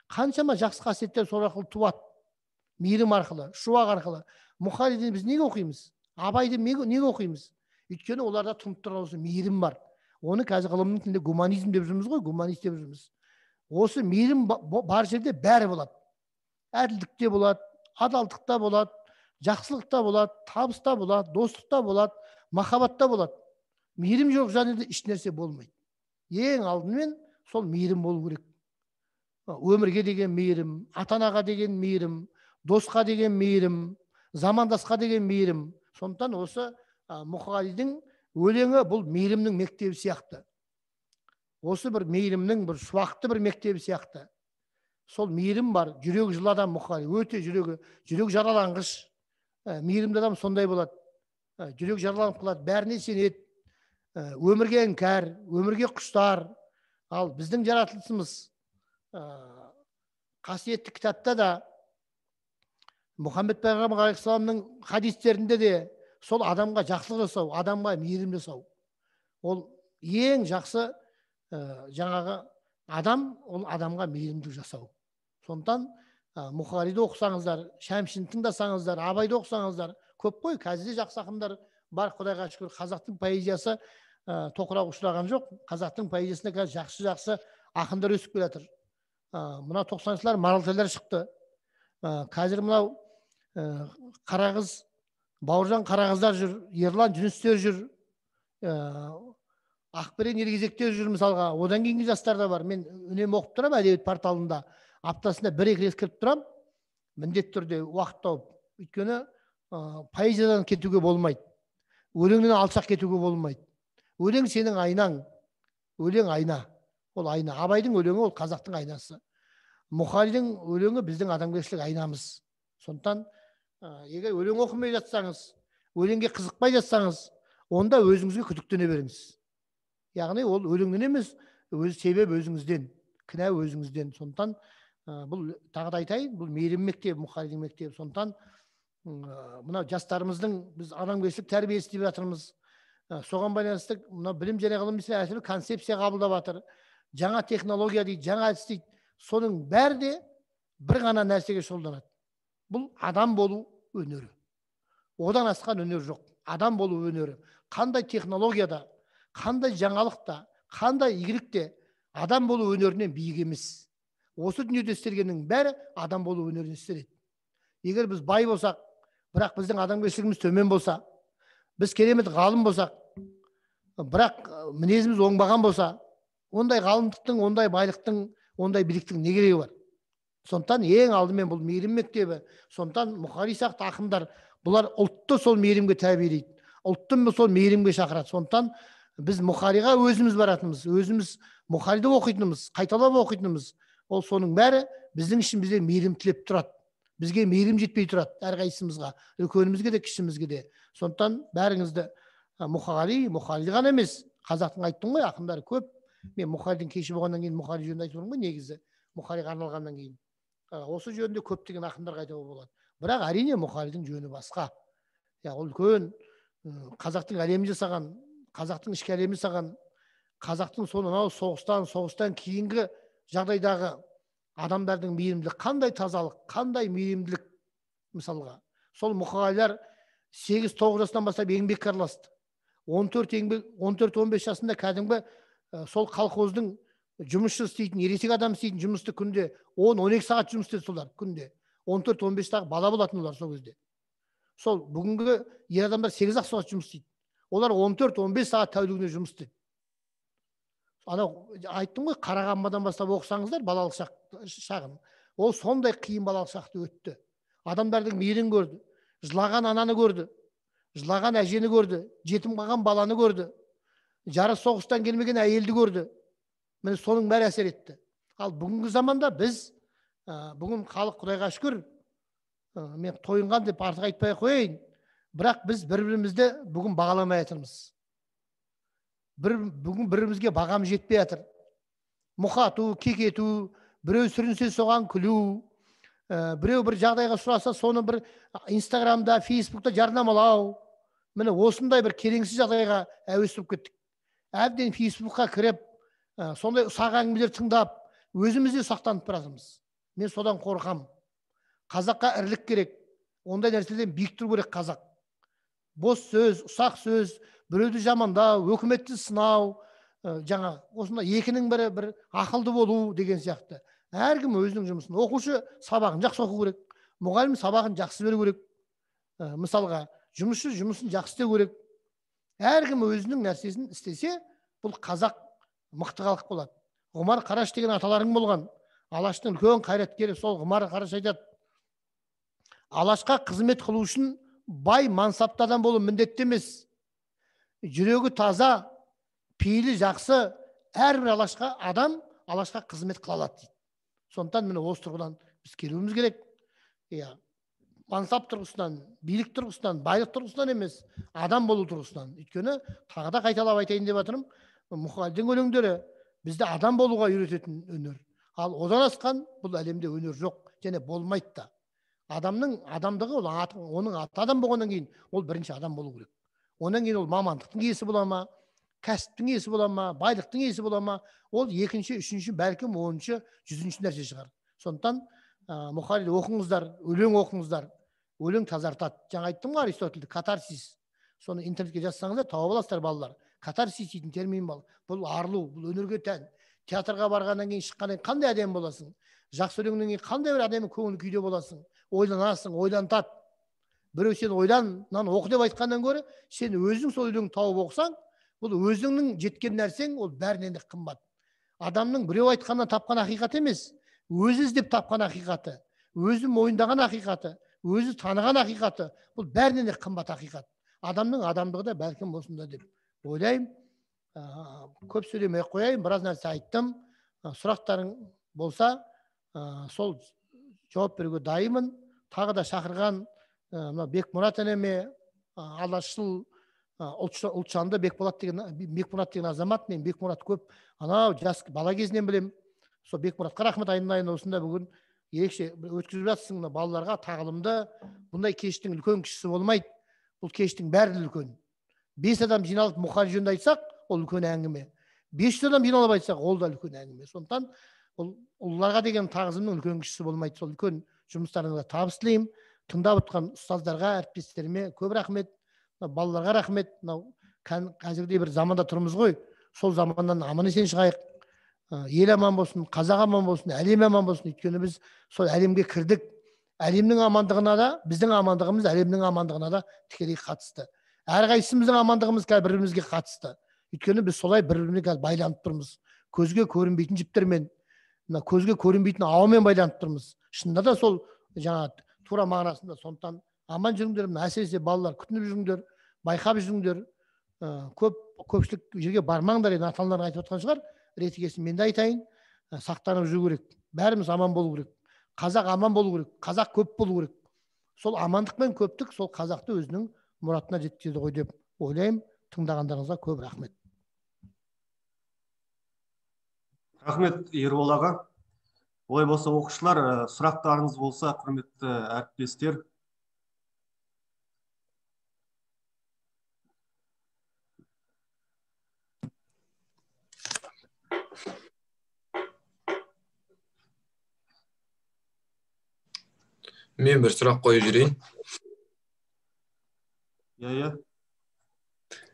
Speaker 1: Қаншама жақсы қасиеттер сол арқылы туады. Мейірім арқылы, шуақ арқылы. Мұқағалиді біз неге оқимыз? Абайды неге оқимыз? Өйткені оларда тұнып тұрған осы мейірім бар. Оны қазір ғылымның тілінде гуманизм деп жүрміз ғой, гуманист деп жүрміз. Осы мейірім бар жерде бәрі болады. Әділдікте болады, адалдықта болады, жақсылықта болады, табыста болады, достықта болады, махаббатта болады. Мейірім жоқ жерде еш нәрсе болмайды. Ең алдымен сол мейірім болу керек. Өмірге деген мейірім, ата-анаға деген мейірім, досқа деген мейірім, замандасқа деген мейірім. Сондықтан осы Мұқағалидың өлеңі бұл мейірімнің мектебі сияқты. Осы бір мейірімнің бір шуақты бір мектебі сияқты. Сол мейірім бар, жүрегі жылы адам Мұқағали, өте жүрек жараланғыш. Мейірімді адам сондай болады. Жүрек жараланып қалады, бәріне сенеді. Өмірге іңкәр, өмірге құштар. Ал біздің жаратылысымыз қасиетті кітапта да, Мұхаммед пайғамбар алейхиссаламның хадистерінде де сол адамға жақсылық жасау, адамға мейірім жасау. Ол ең жақсы жаңағы адам, ол адамға мейірімдік жасау. Сондықтан Мұқағалиды оқысаңыздар, Шәмшіні тыңдасаңыздар, Абайды оқысаңыздар, көп қой, қазір де жақсы ақындар бар, Құдайға шүкір. Қазақтың поэзиясы тоқырауға ұшыраған жоқ. Қазақтың поэзиясында қазір жақсы ақындар өсіп келе жатыр. Мына 90-жылдар Маралтайлар шықты. Қазір мынау Қарағыз, Бауыржан Қарағыздар жүр, Ерлан Жүністер жүр, Ақберен Ергезектер жүр мысалға. Одан кейінгі жастар да бар. Мен үнемі оқып тұрамын әдебиет порталында. Аптасында 1-2 рет кіріп тұрамын. Міндетті түрде уақыт тауып. Өйткені поэзиядан кетуге болмайды. Өлеңнен алшақ кетуге болмайды. Өлең сенің айнаң. Өлең айна. Ол айна. Абайдың өлеңі ол қазақтың айнасы. Мұқағалидың өлеңі біздің адамгершілік айнамыз. Сондықтан егер өлең оқымай жатсаңыз, өлеңге қызықпай жатсаңыз, онда өзіңізге күдіктене беріңіз. Яғни ол өлеңнен емес, себеп өзіңізден, кінә өзіңізден. Сондықтан бұл тағы да айтайын, бұл мейірім мектебі, Мұқағалидың мектебі. Сондықтан мына жастарымыздың біз адамгершілік тәрбиесі деп жатырмыз. Соған байланысты мына білім және ғылым министрлігі әртүрлі концепция қабылдап жатыр. Жаңа технология дейді, жаңа әдіс дейді. Соның бәрі де бір ғана нәрсеге шұғылданады. Бұл адам болу өнері. Одан асқан өнер жоқ. Адам болу өнері. Қандай технологияда, қандай жаңалықта, қандай игілікте адам болу өнерінен биік емес. Осы дүниеде істелгеннің бәрі адам болу өнерінен істеледі. Егер біз бай болсақ, бірақ біздің адамгершілігіміз төмен болса, біз керемет ғалым болсақ, бірақ мінезіміз оңбаған болса, ондай ғалымдықтың, ондай байлықтың, ондай биліктің не керегі бар? Сондықтан ең алдымен бұл мейірім мектебі. Сондықтан Мұқағали сияқты ақындар бұлар ұлтты сол мейірімге тәрбиелейді. Ұлтты сол мейірімге шақырады. Сондықтан біз Мұқағалиға өзіміз баратынымыз, өзіміз Мұқағалиды оқитынымыз, қайталап оқитынымыз, ол соның бәрі біздің үшін бізде мейірім тілеп тұрады. Бізге мейірім жетпей тұрады әрқайсымызға, үлкенімізге де, кішімізге де. Сондықтан бәріңізді Мұқағали ғана емес, қазақтың айттым ғой, ақындары көп. Мен Мұқағалидың кеші болғаннан кейін Мұқағали жөнінде айтып тұрмын ғой, негізі Мұқағалиға арналғаннан кейін. Осы жөнінде көптеген ақындарға айтуға болады. Бірақ әрине Мұқағалидың жөні басқа. Ол үлкен қазақтың әлемін жасаған, қазақтың ішкі әлемін жасаған, қазақтың сонау соғыстан кейінгі жағдайдағы адамдардың мейірімділік, қандай тазалық, қандай мейірімділік. Мысалға, сол Мұқағалилар 8-9 жасынан бастап еңбекке араласты. 14-15 жасында кәдімгі сол колхоздың жұмысшы істейтін, ересек адам істейтін жұмысты күнде 10-12 сағат жұмыс істеді солар күнде. 14-15 бала болатын олар сол кезде. Сол бүгінгі ер адамдар 8-ақ сағат жұмыс істейді. Олар 14-15 сағат тәулігіне жұмыс істеді. Анау айттым ғой, Қарағанбадан бастап оқысаңыздар, балалық шағын. Ол сондай қиын балалық шақты өтті. Адамдардың мейірін көрді, жылаған ананы көрді, жылаған әжені көрді, жетім қалған баланы көрді, жарыс соғыстан келмеген әйелді көрді. Міне соның бәрі әсер етті. Ал бүгінгі заманда біз, бүгін халық Құдайға шүкір, мен тойынған деп артық айтпай қойайын, бірақ біз бір-бірімізді бүгін бағаламай жатырмыз. Бүгін бірімізге бағам жетпей жатыр. Мұқату, кекету, біреу сүрінсе соған күлу, біреу бір жағдайға сұраса, соны бір Инстаграмда, Фейсбукта жарнамалау. Міне осындай бір келеңсіз жағдайға әуес болып кеттік. Әбден Фейсбукқа кіріп, сондай ұсақ әңгімелер тыңдап, өзімізде сақтанып баратырмыз. Мен содан қорқам. Қазаққа ірілік керек. Ондай нәрседен биік тұру керек қазақ. Бос сөз, ұсақ сөз, біреуді жамандау, өкіметті сынау, жаңа осында екінің бірі бір ақылды болу деген сияқты. Әркім өзінің жұмысын. Оқушы сабағын жақсы оқу керек. Мұғалім сабағын жақсы беру керек. Мысалға, жұмысшы жұмысын жақсы істеу керек. Әркім өзінің нәрсесін істесе, бұл қазақ мықты халық болады. Ғұмар Қараш деген аталарың болған. Алаштың үлкен қайраткері сол Ғұмар Қараш айтады: Алашқа қызмет қылу үшін бай мансапты адам болу міндетті емес. Жүрегі таза, пейілі жақсы әрбір алашқа адам алашқа қызмет қыла алады дейді. Сондықтан міне осы тұрғыдан біз келуіміз керек. Мансап тұрғысынан, билік тұрғысынан, байлық тұрғысынан емес, адам болу тұрғысынан. Өйткені тағы да қайталап айтайын деп жатырмын, Мұқағалидың өлеңдері бізді адам болуға үйрететін өнер. Ал одан асқан бұл әлемде өнер жоқ және болмайды да. Адамның адамдығы, оның аты адам болғаннан кейін ол бірінші адам болу керек. Онан кейін ол мамандықтың иесі бола ма, кәсіптің иесі бола ма, байлықтың иесі бола ма, ол екінші, үшінші, бәлкім 10-шы, 100-ші нәрсе шығар. Сондықтан Мұқағалиды оқыңыздар, өлең оқыңыздар. Өлең тазартады. Жаңа айттым ғой, Аристотельді катарсис. Соны интернетке жазсаңыздар тауып аласыздар балалар. Катарсис дейтін термин бар. Бұл арылу, бұл өнерге тән. Театрға барғаннан кейін шыққаннан кейін қандай әдемі боласың? Жақсы өлеңнен кейін қандай бір әдемі көңіл күйде боласың? Ойланасың, ойлантады. Біреу сен ойланнан оқы деп айтқаннан гөрі, сен өзің сол өлеңді тауып оқысаң, бұл өзіңнің жеткен нәрсең, ол бәрінен де қымбат. Адамның біреу айтқаннан тапқан ақиқат емес, өзі іздеп тапқан ақиқаты, өзі мойындаған ақиқаты, өзі таныған ақиқаты, бұл бәрінен де қымбат ақиқат. Адамның адамдығы да бәлкім осында деп ойлаймын. Көп сөйлемей қояйын, біраз нәрсе айттым. Сұрақтарың болса, сол жауап беруге дайынмын. Тағы да шақырған Бекмұрат әнеме, алашшыл ұлтжанды Бекмұрат деген азамат. Мен Бекмұрат көп анау жас бала кезінен білем. Сол Бекмұратқа рахмет айналайын, осында бүгін ерекше өткізіп жатсың балаларға тағылымды. Бұндай кештің үлкен кішісі болмайды. Бұл кештің бәрі үлкен. 5 адам жиналып Мұқағали жөнінде айтсақ, ол үлкен әңгіме. 500 адам жиналып айтсақ, ол да үлкен әңгіме. Сондықтан ұлыларға деген тағзымның үлкен кішісі болмайды. Сол үлкен жұмыстарыңызға табыс тілеймін. Тыңдап отқан ұстаздарға, әріптестеріме көп рахмет. Балаларға рахмет. Қазірде бір заманда тұрмыз ғой. Сол заманнан аман есен шығайық. Ел аман болсын, қазақ аман болсын, әлем аман болсын. Өйткені біз сол әлемге кірдік. Әлемнің амандығына да, біздің амандығымыз әлемнің амандығына да тікелей қатысты. Әрқайсымыздың амандығымыз бір-бірімізге қатысты. Өйткені біз солай бір-бірімізге байланып тұрмыз. Көзге көрінбейтін жіптермен, көзге көрінбейтін ауамен байланып тұрмыз. Шынында да сол жаңа тура мағынасында. Сондықтан аман жүріңдер, әсіресе балалар күтініп жүріңдер, байқап жүріңдер. Көпшілік жерге бармаңдар, енді ата-аналар айтып отқан шығар. Ретігесін мен де айтайын, сақтанып жүру керек. Бәріміз аман болу керек. Қазақ аман болу керек. Қазақ көп болу керек. Сол амандық пен көптік сол қазақты өзінің мұратына жеткізеді ғой деп ойлаймын. Тыңдағандарыңызға көп рахмет.
Speaker 3: Рахмет Ербол аға. Олай болса оқушылар, сұрақтарыңыз болса, құрметті әріптестер.
Speaker 7: Мен бір сұрақ қойып жүрейін.
Speaker 3: Иә.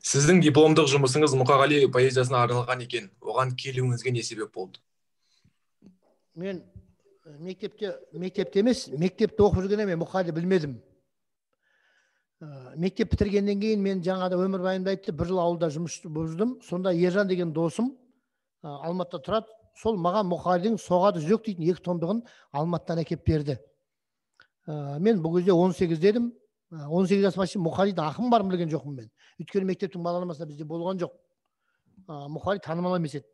Speaker 7: Сіздің дипломдық жұмысыңыз Мұқағали поэзиясына арналған екен. Оған келуіңізге не себеп болды?
Speaker 1: Мен мектепте емес, мектепте оқып жүргенде мен Мұқағали білмедім. Мектеп бітіргеннен кейін мен жаңада өмірбайымда айтты, бір жыл ауылда жұмыс болып жүрдім. Сонда Ержан деген досым Алматыда тұрады. Сол маған Мұқағалидың Соғады жүрек дейтін 2 томдығын Алматыдан әкеп берді. Мен бұл кезде 18 дедім. 18 жасыма шейін Мұқағалидің ақын барын білген жоқпын мен. Өйткені мектептің бағдарламасында бізде болған жоқ. Мұқағали танымал емес еді.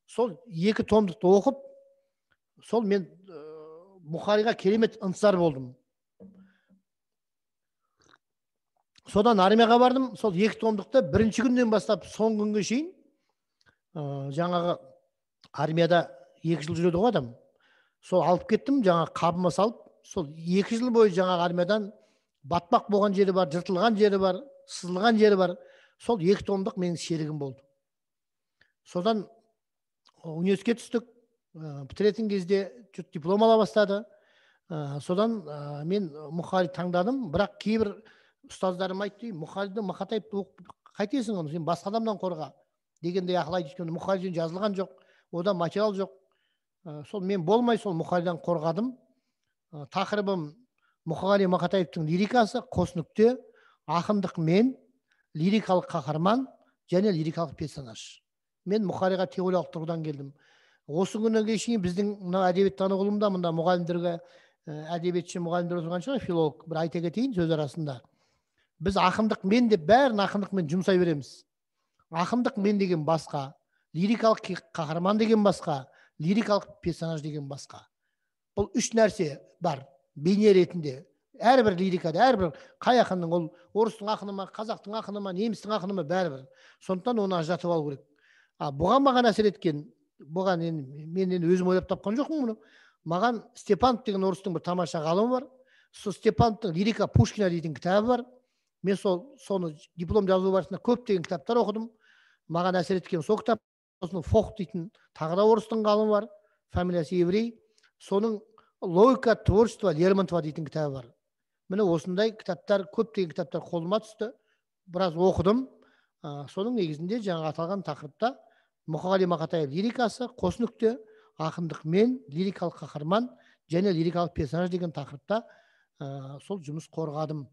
Speaker 1: Сол 2 томдықты оқып, сол мен Мұқағалиға керемет ынтызар болдым. Содан армияға бардым. Сол 2 томдықты бірінші күннен бастап соңғы күнге шейін жаңағы армияда 2 жыл жүреді ғой адам. Сол алып кеттім, жаңа қабыма салып, сол 2 жыл бойы жаңағы армиядан батпақ болған жері бар, жыртылған жері бар, сызылған жері бар. Сол 2 томдық менің серігім болды. Содан университетке түстік. Бітіретін кезде жұрт диплом ала бастады. Содан мен Мұқағали таңдадым. Бірақ кейбір ұстаздарым айтты, Мұқағалиді Мақатаевты оқып қайтесің оны, сен басқа адамнан қорға дегендей ақыл айтты. Мұқағалиден жазылған жоқ, ода материал жоқ. Сол мен болмай сол Мұқағалиден қорғадым. Тақырыбым Мұқағали Мақатаевтың лирикасы, қос нүкте, ақындық мен, лирикалық қаһарман және лирикалық персонаж. Мен Мұқағалиға теориялық тұрғыдан келдім. Осы күнге шейін біздің мына әдебиеттану ғылымында мында мұғалімдерге әдебиетші мұғалімдер отырған шығар, филолог, бір айта кетейін сөз арасында. Біз ақындық мен деп бәрін ақындықмен жұмсай береміз. Ақындық мен деген басқа, лирикалық қаһарман деген басқа, лирикалық персонаж деген басқа. Бұл үш нәрсе бар бейне ретінде. Әрбір лирикада, әрбір қай ақынның, ол орыстың ақыны ма, қазақтың ақыны ма, немістің ақыны ма, бәрібір. Сондықтан оны ажыратып алу керек. Бұған маған әсер еткен, бұған мен өзім ойлап тапқан жоқпын мұны. Маған Степанов деген орыстың бір тамаша ғалымы бар. Сол Степановтың лирика Пушкина дейтін кітабы бар. Мен соны диплом жазу барысында көптеген кітаптар оқыдым. Маған әсер еткен сол кітап. Сосын Фох дейтін тағы да орыстың ғалымы бар. Фамилиясы еврей. Соның логика творчества Лермонтова дейтін кітабы бар. Міне осындай кітаптар, көптеген кітаптар қолыма түсті. Біраз оқыдым. Соның негізінде жаңа аталған тақырыпта Мұқағали Мақатаев лирикасы, қос нүкте, ақындық мен, лирикалық қаһарман және лирикалық персонаж деген тақырыпта сол жұмыс қорғадым.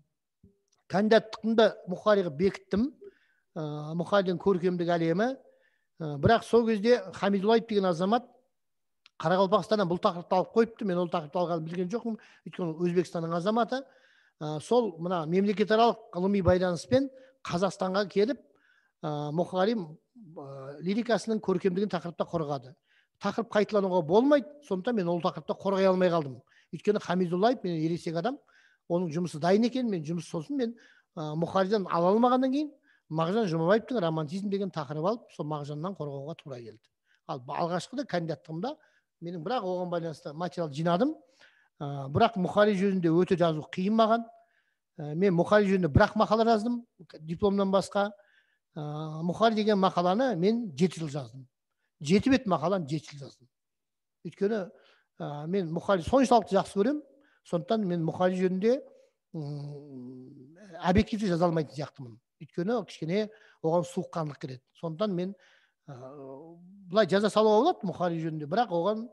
Speaker 1: Кандидаттығымды Мұқағалиға бекіттім. Мұқағалидың көркемдік әлемі. Бірақ сол кезде Хамидуллаев деген азамат Қарақалпақстаннан бұл тақырыпты алып қойыпты. Мен ол тақырыпты алғанын білген жоқпын. Өйткені Өзбекстанның азаматы. Сол мына мемлекетаралық ғылыми байланыспен Қазақстанға келіп, Мұқағали лирикасының көркемдігін тақырыпта қорғады. Тақырып қайталануға болмайды, сондықтан мен ол тақырыпта қорғай алмай қалдым. Өйткені Хамидуллаев мен ересек адам, оның жұмысы дайын екен, мен жұмыс сосын мен Мұқағалиден ала алмағаннан кейін Мағжан Жұмабаевтың романтизм деген тақырып алып, сол Мағжаннан қорғауға тура келді. Ал алғашқыда кандидаттығымда менің бірақ оған байланысты материал жинадым. Бірақ Мұқағали жөнінде өте жазу қиын маған. Мен Мұқағали жөнінде бірақ мақала жаздым, дипломнан басқа. Мұқағали деген мақаланы мен 7 жыл жаздым. 7 бет мақаланы 7 жыл жаздым. Өйткені мен Мұқағали соншалықты жақсы көрем, сондықтан мен Мұқағали жөнінде объективті жаза алмайтын сияқтымын. Өйткені кішкене оған суыққандық келеді. Сондықтан мен бұлай жаза салуға болады Мұқағали жөнінде, бірақ оған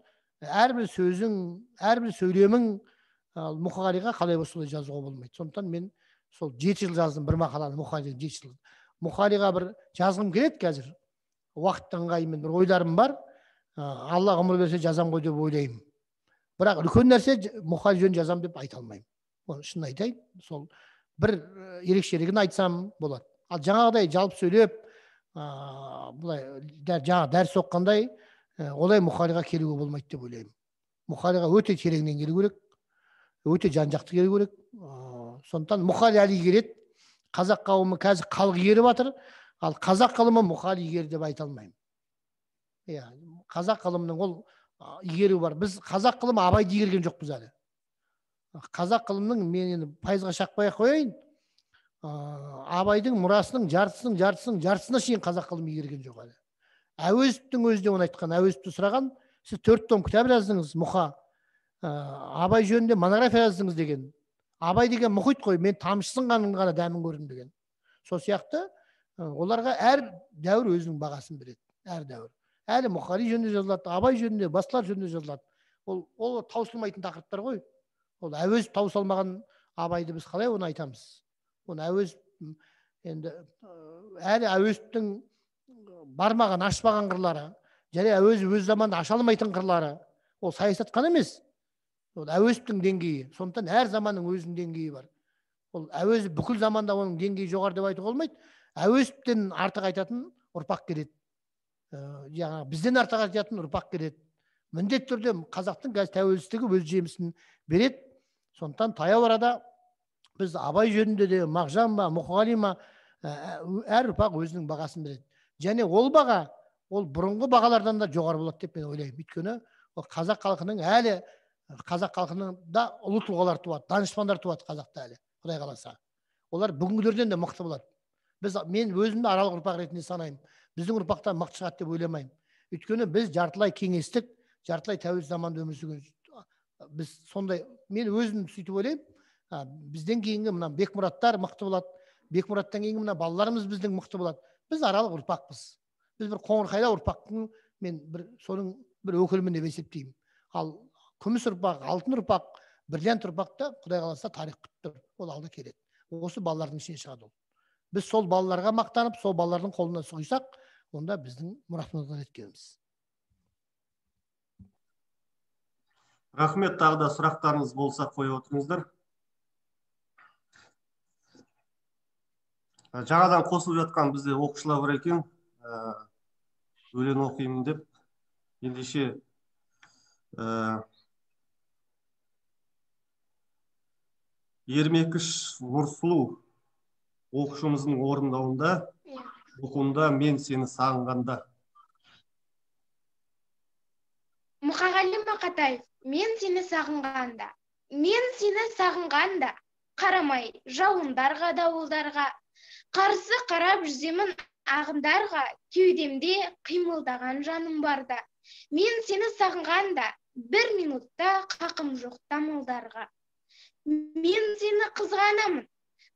Speaker 1: әрбір сөзің, әрбір сөйлемің Мұқағалиға қалай болса солай жазуға болмайды. Сондықтан мен сол 7 жыл жаздым бір мақаланы, Мұқағалиға 7 жыл. Мұқағалиға бір жазғым келеді қазір. Уақыттың ыңғайымен бір ойларым бар. Алла ғұмыр берсе жазам ғой деп ойлаймын. Бірақ үлкен нәрсе Мұқағали жөнінде жазам деп айта алмаймын. Оны шын айтайын, сол бір ерекшелігін айтсам болады. Ал жаңағыдай жалпы сөйлеп, бұлай жаңа дәріс оққандай, олай Мұқағалиға келуге болмайды деп ойлаймын. Мұқағалиға өте тереңнен келу керек, өте жан-жақты келу керек. Сондықтан Мұқағали әлі игереді. Қазақ қауымы қазір халық игеріп жатыр, ал қазақ ғылымы Мұқағали игерді деп айта алмаймын. Қазақ ғылымының ол игеру бар. Біз қазақ ғылымы Абайды игерген жоқпыз әлі. Қазақ ғылымның мен пайызға шақпай қояйын, Абайдың мұрасының жартысына шейін қазақ ғылымы игерген жоқ әлі. Әуезовтің өзі де оны айтқан, Әуезовті сұраған, сіз 4 том кітап жаздыңыз, Мұқа, Абай жөнінде монография жаздыңыз деген. Абай деген мұхит қой, мен тамшысын ғана дәмін көрдім деген. Сол сияқты оларға әр дәуір өзінің бағасын береді, әр дәуір. Әлі Мұқағали жөнінде жазылады, Абай жөнінде, басқалар жөнінде жазылады. Ол таусылмайтын тақырыптар ғой. Ол Әуезов таусылмаған Абайды біз қалай оны айтамыз? Оны Әуезов енді әлі Әуезовтің бармаған, ашпаған қырлары, және Әуезов өз заманда аша алмайтын қырлары, ол саясат қана емес. Ол Әуезовтің деңгейі. Сондықтан әр заманның өзінің деңгейі бар. Ол Әуезов бүкіл заманда оның деңгейі жоғары деп айтуға болмайды. Әуезовтен артық айтатын ұрпақ келеді. Бізден артық айтатын ұрпақ келеді. Міндетті түрде қазақтың қазір тәуелсіздігі өз жемісін береді. Сондықтан таяу арада біз Абай жөнінде де, Мағжан ба, Мұқағали ма, әр ұрпақ өзінің бағасын береді. Және ол баға, ол бұрынғы бағалардан да жоғары болады деп мен ойлаймын. Өйткені қазақ халқының әлі қазақ халқында ұлы тұлғалар туады, данышпандар туады қазақта әлі, Құдай қаласа. Олар бүгінгілерден де мықты болады. Мен өзімді аралық ұрпақ ретінде санаймын. Біздің ұрпақтан мықты шығады деп ойламаймын. Өйткені біз жартылай кеңестік, жартылай тәуелсіз заманда өмір сүрген. Біз сондай, мен өзім сөйтіп ойлаймын. Бізден кейінгі мына Бекмұраттар мықты болады. Бекмұраттан кейінгі мына балаларымыз біздің мықты болады. Біз аралық ұрпақпыз. Біз бір қоңырқайда ұрпақтың, мен соның бір өкілімін деп есептеймін. Ал күміс ұрпақ, алтын ұрпақ, бриллиант ұрпақта Құдай қаласа тарих күтіп тұр. Ол алда келеді. Осы балалардың ішінен шығады ол. Біз сол балаларға мақтанып, сол балалардың қолына сойсақ, онда біздің мұратымызға жеткеніміз.
Speaker 3: Рахмет, тағы да сұрақтарыңыз болса қойып отырыңыздар. Жаңадан қосылып жатқан бізде оқушылар бар екен, өлең оқимын деп. Ендеше Ермекіш Нұрсұлу оқушымыздың орындауында оқуында мен сені сағынғанда.
Speaker 8: Мұқағали Мақатаев, мен сені сағынғанда, мен сені сағынғанда, қарамай жауындарға, дауылдарға, қарсы қарап жүземін ағындарға, кеудемде қимылдаған жаным барда. Мен сені сағынғанда, бір минутта қақым жоқ дамылдарға. Мен сені қызғанамын,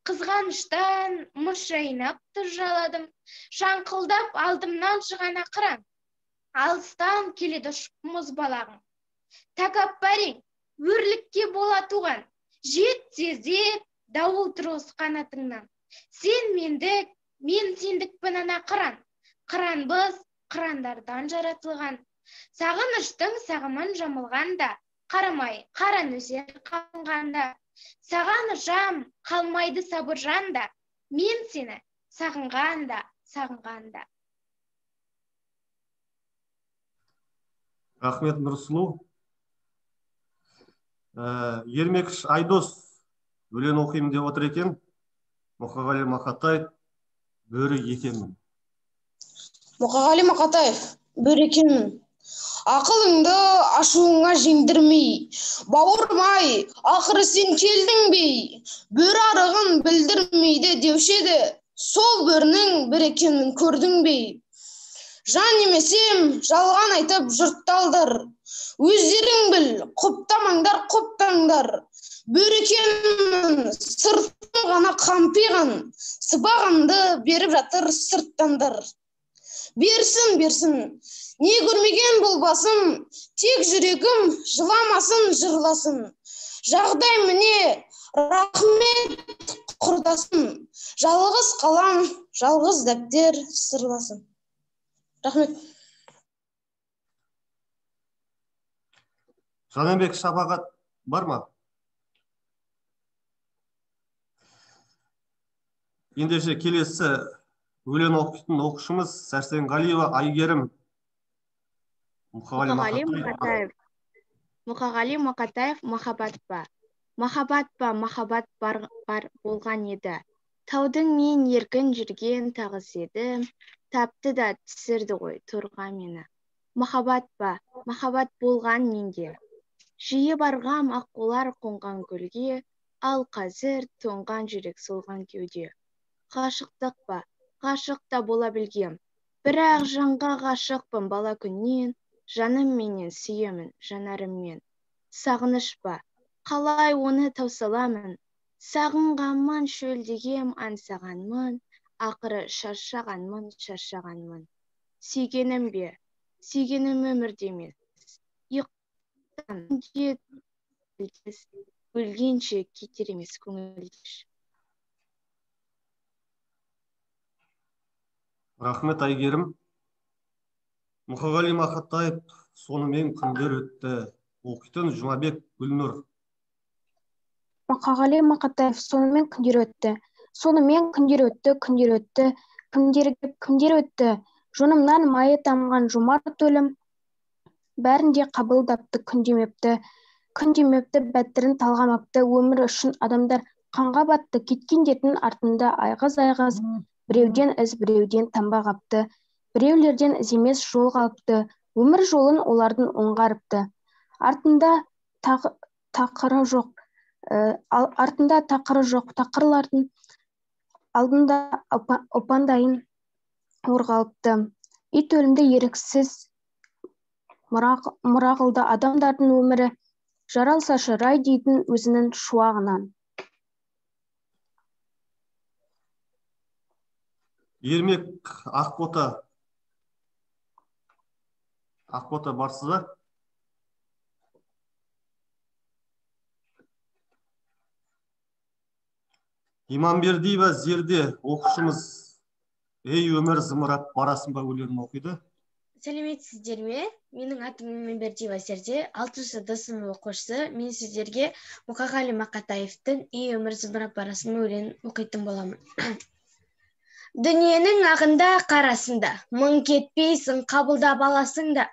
Speaker 8: қызғаныштан мұз жайнап жаладым, шаңқылдап алдымнан шығана қыран. Алыстан келеді ұшып мұз балағың. Тәкаппарең, өрлікке бола туған, жет сезеп дауыл тұрғыз қанатыңнан. Сен мендік, мен сендікпін ана қыран, қыранбыз қырандардан жаратылған. Сағыныштың сағымын жамылғанда, қарамай қара нөсер қанғанда. Саған жам қалмайды сабыр жанда, мен сені сағынғанда, сағынғанда.
Speaker 3: Рахмет, Нұрсұлу. Ермекіш Айдос өлең оқимын деп отыр екен. Мұқағали Мақатаев, бөрі екенмін.
Speaker 9: Мұқағали Мақатаев, бөрі екенмін. Ақылыңды ашуыңа жеңдірмей, бауырмай, ақыры сен келдің бей, бөрі арығын білдірмейді деушеді, сол бөрінің бір екенмін көрдің бей. Жан емесем, жалған айтып жұртталдыр. Өздерің біл, құптамаңдар, құптаңдар. Бөрекенмін, сыртым ғана қампиған, сыбағамды беріп жатыр сырттандар. Берсін, берсін, не көрмеген бұл басым, тек жүрегім жыламасын, жырласын. Жағдай міне, рахмет құрдасын, жалғыз қалам, жалғыз дәптер сырласын. Рахмет.
Speaker 3: Жанабек Шапағат бар ма? Ендеше келесі өлең оқитын оқушымыз Сәрсенғалиева Айгерім.
Speaker 10: Мұқағали Мақатаев, махаббат па? Махаббат па, махаббат бар болған еді. Таудың мен еркін жүрген тағыс еді. Тапты да түсірді ғой торға мені. Махаббат па, махаббат болған менде. Жиі барғам аққулар қонған гүлге, ал қазір тоңған жүрек солған кеуде. Ғашықтық па, ғашық та бола білгем. Бірақ жанға ғашықпын бала күннен, жаным менен сүйемін жанарыммен. Сағыныш па, қалай оны таусаламын. Сағынғанмын шөлдегем аңсағанмын. Ақыры шаршағанмын, шаршағанмын. Сүйгенім бе, сүйгенім өмірде емес. Иықтан өлгенше кетер емес көңілдеш.
Speaker 3: Рахмет, Айгерім. Мұқағали Мақатаев, сонымен күндер өтті. Оқитын Жұмабек Гүлнұр.
Speaker 11: Мұқағали Мақатаев, сонымен күндер өтті. Сонымен күндер өтті, күндер өтті, кімдер өтті. Жонымнан майы тамған жомарт өлім, бәрінде қабылдапты күндемепті. Күндемепті бәттірін талғамапты, өмір үшін адамдар қанға батты. Кеткендердің артында айғыз-айғыз, біреуден із, біреуден таңба қапты. Біреулерден із емес жол қалыпты, өмір жолын олардың оңғарыпты. Артында тақыры жоқ, тақырлардың алдында опандайын орғалыпты. Ит өлімді еріксіз мұра қылды адамдардың өмірі, жаралсашы рай дейтін өзінің шуағынан.
Speaker 3: Ермек Ақбота. Ақбота барсыз ба? Иманбердиева Зерде оқушымыз. Ей өмір зымырап барасың ба өлеңін оқиды.
Speaker 8: Сәлеметсіздер ме? Менің атым Мембердиева Серде, 6 сынып оқушысы. Мен сіздерге Мұқағали Мақатаевтың «Ей өмір зымырап барасың» өлеңін оқитын боламын. Дүниенің ағында қарасында, мың кетпейсің қабылдап аласың да.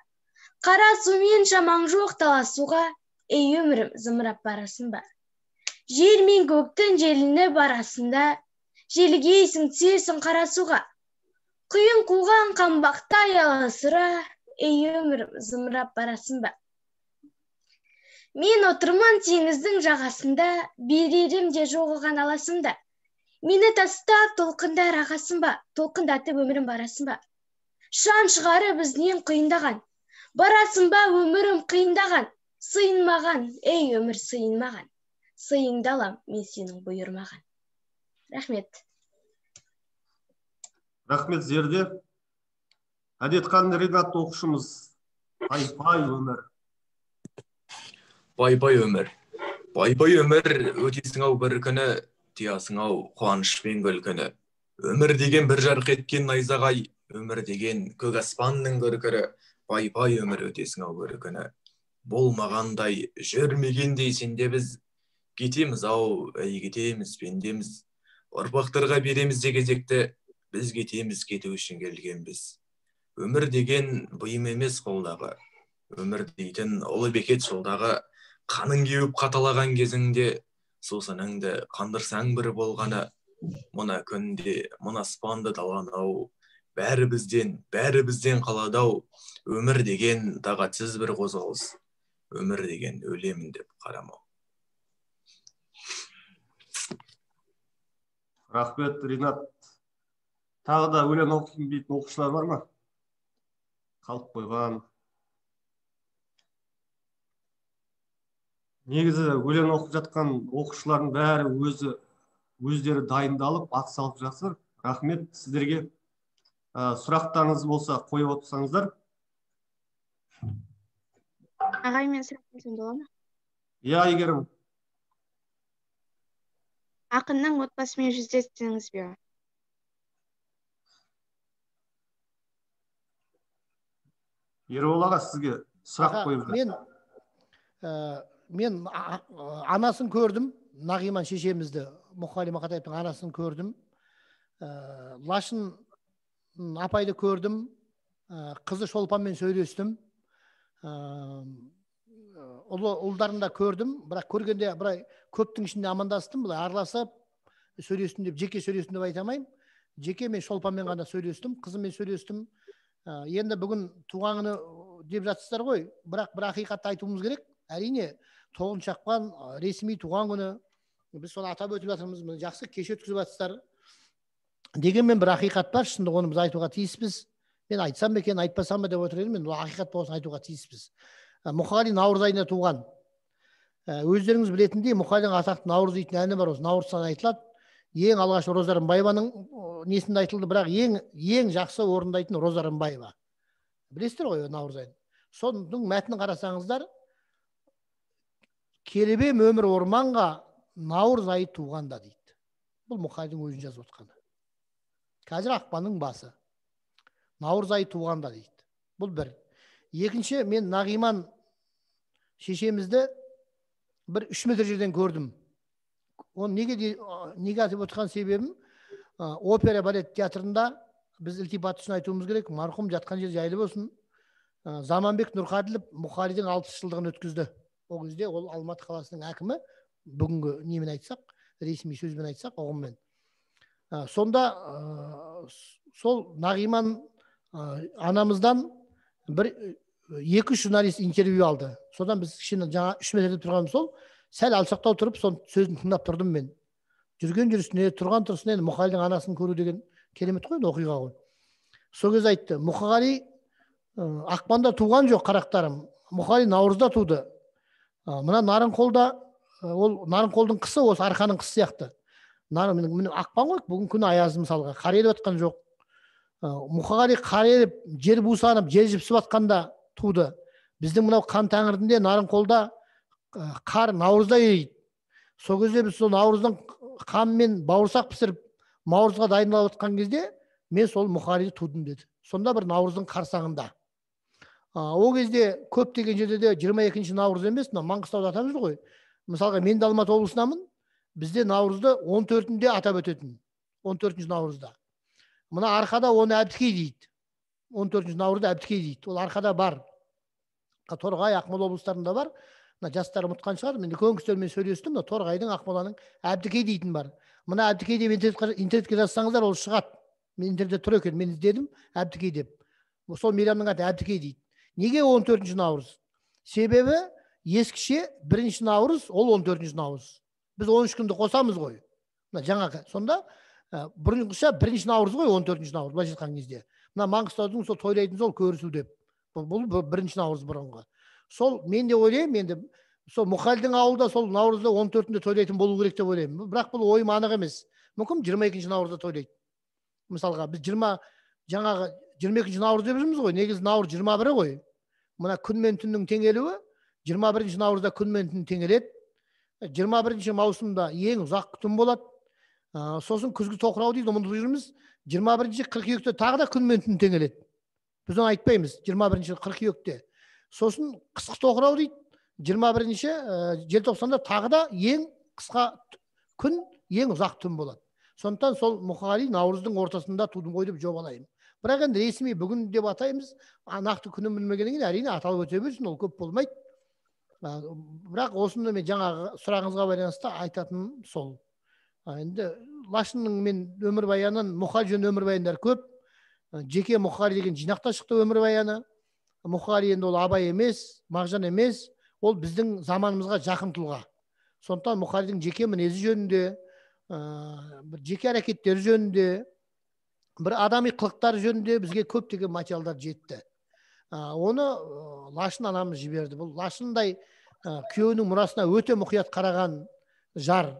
Speaker 8: Қара сумен шамаң жоқ таласуға, ей өмірім зымырап барасың ба? Жер мен көктің желіні барасында, желігейсің түсерсің қара суға. Құйын қуған қамбақта аяласыра, ей өмірім зымырап барасың ба? Мен отырмын теңіздің жағасында, берерім де жоғыған аласында. Мені тастап толқындар ағасың ба, толқындатып өмірім барасың ба? Шан шығары бізден қиындаған, барасың ба өмірім қиындаған? Сыйынмаған, ей өмір сыйынмаған, сыйыңды алам мен сенің бұйырмаған. Рахмет.
Speaker 3: Рахмет Зерде. Әдетқан Ринат оқушымыз. Бай-бай өмір.
Speaker 7: Бай-бай өмір. Бай-бай өмір өтесің ау бір күні, тиясың ау қуанышпен күлкіні. Өмір деген бір жарқ еткен найзағай, өмір деген көк аспанның көркірі. Бай-бай өмір өтесің ау бір күні. Болмағандай, жүрмегендей сенде біз, кетеміз ау, әй кетеміз, пендеміз. Ұрпақтарға береміз де кезекті, біз кетеміз кету үшін келгенбіз. Өмір деген бұйым емес қолдағы, өмір дейтін ұлы бекет жолдағы, қаның кеуіп қаталаған кезіңде, сусыныңды қандырсаң бір болғаны, мұна күнде, мұна аспанды даланау, бәрі бізден қаладау, өмір деген тағатсыз бір қозғалыс, өмір деген өлемін деп қарамау.
Speaker 3: Рахмет, Ринат. Тағы да өлең оқитын дейтін оқушылар бар ма? Қалып қойған. Негізі өлең оқып жатқан оқушылардың бәрі өздері дайындалып, ат салып жатыр. Рахмет сіздерге. Сұрақтарыңыз болса қойып отырсаңыздар.
Speaker 10: Ағай, мен сұрақ қойсам бола ма?
Speaker 3: Иә, Әйгерім.
Speaker 10: Ақынның отбасымен жүздестіңіз бе?
Speaker 3: Ербол аға, сізге сұрақ қойып
Speaker 1: мен анасын көрдім, Нағиман шешемізді, Мұқағали Мақатаевтың анасын көрдім. Лашын апайды көрдім, қызы Шолпанмен сөйлестім. Ұлдарында көрдім, бірақ көргенде көптің ішінде амандастым, араласып сөйлестім деп, жеке сөйлестім деп айтамайым. Жеке мен Шолпанмен ғана сөйлестім, қызыммен сөйлестім. Енді бүгін туған күні деп жатсыздар ғой, бірақ бір ақиқатты айтуымыз керек. Әрине 9 ақпан ресми туған күні, біз соны атап өтіп жатырмыз, жақсы кеш өткізіп жатсыздар. Дегенмен бір ақиқат бар, шынында оны біз айтуға тиіспіз. Мен айтсам ба екен, айтпасам ба деп отыр едім, мен ақиқат болсын айтуға тиіспіз. Мұқағали наурыз айында туған. Өздеріңіз білетіндей, Мұқағалидың атақты наурыз дейтін әні бар, осы наурыздан айтылады. Ең алғаш Роза Рымбаеваның несінде айтылды, бірақ ең жақсы орындайтын Роза Рымбаева. Білесіздер ғой наурыз айын. Соның мәтінін қарасаңыздар, келебем өмір орманға, наурыз айы туғанда дейді. Бұл Мұқағалидың өзін жазып отқаны. Қазір ақпанның басы. Наурыз айы туғанда дейді. Бұл бір. Екінші, мен Нағиман шешемізді бір 3 метр жерден көрдім. Оны неге айтып отырған себебім, опера балет театрында біз ілтипат үшін айтуымыз керек, марқұм жатқан жер жайлы болсын. Заманбек Нұрқаділов Мұқағалидың 60 жылдығын өткізді. Ол кезде ол Алматы қаласының әкімі, бүгінгі немен айтсақ, ресми сөзбен айтсақ, оғыммен. Сонда сол Нағиман анамыздан бір 2 журналист интервью алды. Содан біз жаңа 3 метрде тұрғанымыз сол, сәл алшақтау тұрып, сон сөзін тыңдап тұрдым мен. Жүрген жүрісіне, тұрған тұрысына енді Мұқағалидың анасын көру деген керемет қой, оқиға ғой. Сол кез айтты, Мұқағали ақпанда туған жоқ, қарақтарым. Мұқағали наурызда туды. Мына Нарынқолда, ол Нарынқолдың қысы, осы Арқаның қысы сияқты. Ақпан ғой, бүгін күні аязы мысалға, қар еріп жатқан жоқ. Мұқағали қар еріп, жер бусанып, жер жіпсіп жатқанда туды. Біздің мынау қан тәңірінде Нарынқолда қар наурызда ериді. Сол кезде біз сол наурыздың қанмен бауырсақ пісіріп, наурызға дайындалып жатқан кезде мен сол Мұқағалиді тудым деді. Сонда бір наурыздың қарсаңында. Ол кезде көптеген жерде де 22 наурыз емес, Маңғыстауда атап жүр ғой. Мысалға мен де Алматы облысынамын. Бізде наурызды 14-інде атап өтетін. 14 наурызда. Мына арқада оны Әбдікей дейді. 14 наурызда Әбдікей дейді. Ол арқада бар. Торғай, Ақмола облыстарында бар. Жастар ұмытқан шығар. Мен үлкен кісілермен сөйлестім. Торғайдың, Ақмоланың Әбдікей дейтін бар. Мына Әбдікей деп интернетке жазсаңыздар, ол шығады. Мен интернетте тұр екен, мен іздедім Әбдікей деп. Сол мейрамның аты Әбдікей дейді. Неге 14 наурыз? Себебі ескіше 1 наурыз, ол 14 наурыз. Біз 13 күнді қосамыз ғой. Жаңағы. Сонда бұрынғыша 1 наурыз ғой, 14 наурыз. Былай жатқан кезде. Мына Маңғыстаудың сол тойлайтын сол көрісу деп. Бұл 1 наурыз бұрынғы. Сол мен де ойлаймын, енді сол Мұқалдың ауылда сол наурызда 14-інде тойлайтын болу керек деп ойлаймын. Бірақ бұл ойым анық емес. Мүмкін 22 наурызда тойлайды. Мысалға біз 22 наурыз деп жүрміз ғой. Негізі наурыз 21 ғой. Мына күн мен түннің теңелуі 21 наурызда күн мен түн теңеледі. 21 маусымда ең ұзақ күтім болады. Сосын күзгі тоқырау дейді, ұмытып жүрміз. 21 қыркүйекте тағы да күн мен түн теңеледі. Біз оны айтпаймыз 21 қыркүйекте. Сосын қысқы тоқырау дейді. 21 желтоқсанда тағы да ең қысқа күн, ең ұзақ түн болады. Сондықтан сол Мұқағали наурыздың ортасында тудың ғой деп жобалаймын. Бірақ енді ресми бүгін деп атаймыз. Нақты күнін білмегеннен әрине аталып өте берсін, ол көп болмайды. Бірақ осыны мен жаңағы сұрағыңызға байланысты айтатыным сол. Енді Лашынның мен өмірбаянын, Мұқағали жөнінде өмірбаяндар көп. Жеке Мұқағали деген жинақта шықты өмірбаяны. Мұқағали енді ол Абай емес, Мағжан емес, ол біздің заманымызға жақын тұлға. Сондықтан Мұқағалидың жеке мінезі жөнінде, бір жеке әрекеттері жөнінде, бір адами қылықтар жөнінде бізге көптеген материалдар жетті. Оны Лашын анамыз жіберді. Бұл Лашындай күйеуінің мұрасына өте мұқият қараған жар.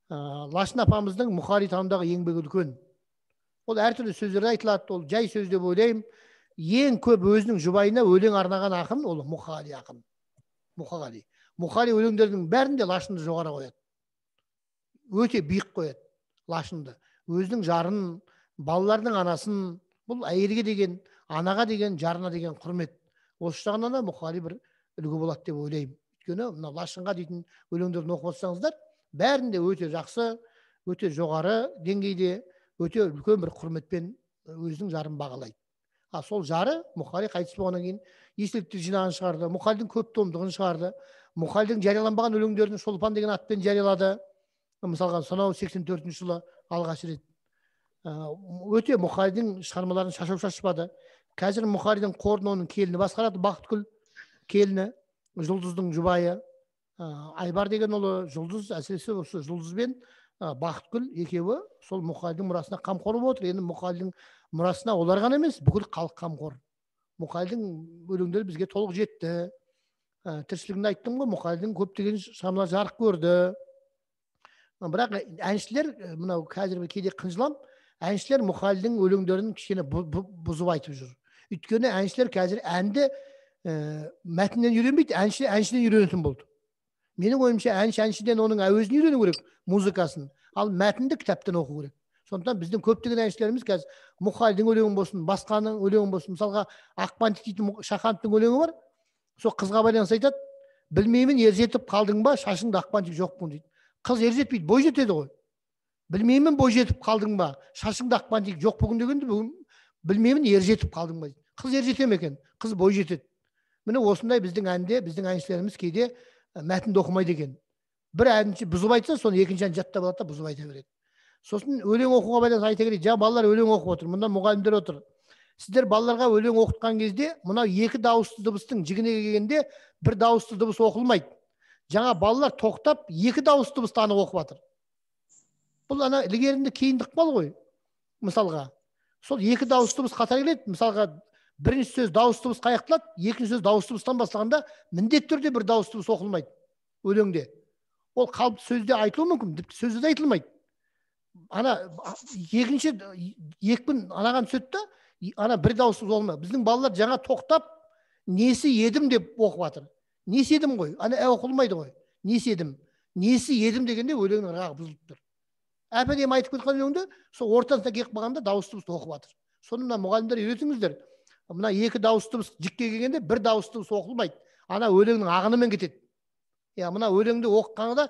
Speaker 1: Лашын апамыздың Мұқағали танымдағы еңбегі үлкен. Ол әртүрлі сөздер айтылады, ол жай сөз деп ойлаймын. Ең көп өзінің жұбайына өлең арнаған ақын ол Мұқағали ақын. Мұқағали өлеңдердің бәрінде Лашынды жоғары қояды. Өте биік қояды Лашынды. Өзінің жарын, балалардың анасын, бұл әйелге деген, анаға деген, жарына деген құрмет. Осы жағынан да Мұқағали бір үлгі болады деп ойлаймын. Өйткені мына Лашынға дейтін өлеңдерін оқып отырсаңыздар, бәрінде өте жақсы, өте жоғары деңгейде, өте үлкен бір құрметпен өзінің жарын бағалайды. Сол жары Мұқағали қайтыс болғаннан кейін естеліктер жинағын шығарды, Мұқағалидың көп томдығын шығарды, Мұқағалидың жарияланбаған өлеңдерін Шолпан деген атпен жариялады. Мысалға сонау 84 жылы алғаш рет. Өте Мұқағалидың шығармаларын шашау шашпады. Қазір Мұқағалидың қорын оның келіні басқарады, Бақытгүл келіні, Жұлдыздың жұбайы. Айбар деген ұлы, Жұлдыз, әсіресе осы Жұлдыз бен Бақытгүл екеуі сол Мұқағалидың мұрасына қамқор болып отыр. Енді Мұқағалидың мұрасына олар ғана емес, бүкіл халық қамқор. Мұқағалидың өлеңдері бізге толық жетті. Тіршілігінде айттым ғой, Мұқағалидың көптеген шығармалары жарық көрді. Бірақ әншілер, мынау қазір кейде қынжылам, әншілер Мұқағалидың өлеңдерін кішкене бұзып айтып жүр. Өйткені әншілер қазір әнді мәтіннен үйренбейді, әншіден үйренетін болды. Менің ойымша әншіден оның әуезін үйрену керек, музыкасын, ал мәтінді кітаптан оқу керек. Сондықтан біздің көптеген әншілеріміз қазір Мұқағалидың өлеңі болсын, басқаның өлеңі болсын, мысалға Ақпантик дейтін Шахановтың өлеңі бар. Сол қызға байланысты айтады, білмеймін, ержетіп қалдың ба, шашыңда Ақпантик жоқпын дейді. Қыз ержетпейді, бой жетеді ғой. Білмеймін, бой жетіп қалдың ба, шашыңда Ақпантик жоқ бүгін дегенде, бүгін білмеймін, ержетіп қалдың ба дейді. Қыз ержете ме екен, қыз бой жетеді. Міне осындай біздің әнде, біздің әншілеріміз кейде мәтінді оқымайды екен. Бір әнші бұзып айтса, соны екінші ән жаттап алады да бұзып айта береді. Сосын өлең оқуға байланысты айта керек, балалар өлең оқып отыр, мұнда мұғалімдер отыр. Сіздер балаларға өлең оқытқан кезде, мынау екі дауысты дыбыстың жігіне келгенде бір дауысты дыбыс оқылмайды. Жаңа балалар тоқтап, екі дауысты дыбысты анық оқып жатыр. Бұл ана ілгерінде кейіндік қал ғой. Мысалға, сол екі дауысты дыбыс қатар келеді. Мысалға, бірінші сөз дауысты дыбыс аяқталады, екінші сөз дауысты дыбыстан бастағанда міндетті түрде бір дауысты дыбыс оқылмайды өлеңде. Ол қалыпты сөзде айтылуы мүмкін, сөзде де айтылмайды. Ана екінші екпін анаған түседі, ана бір дауысты болмайды. Біздің балалар жаңа тоқтап, несі едім деп оқып жатыр. Несі едім ғой, ана оқылмайды ғой. Несі едім, несі едім дегенде өлеңнің ырғағы бұзылып тұр. Әп-әдемі айтып кеткен өлеңде сол ортасына келіп қалғанда дауысты дыбысты оқып жатыр. Соны мына мұғалімдер үйретіңіздер. мына екі дауысты дыбыс жікке келгенде бір дауысты дыбыс оқылмайды. Ана өлеңнің ағынымен кетеді. Мына өлеңді оқығанда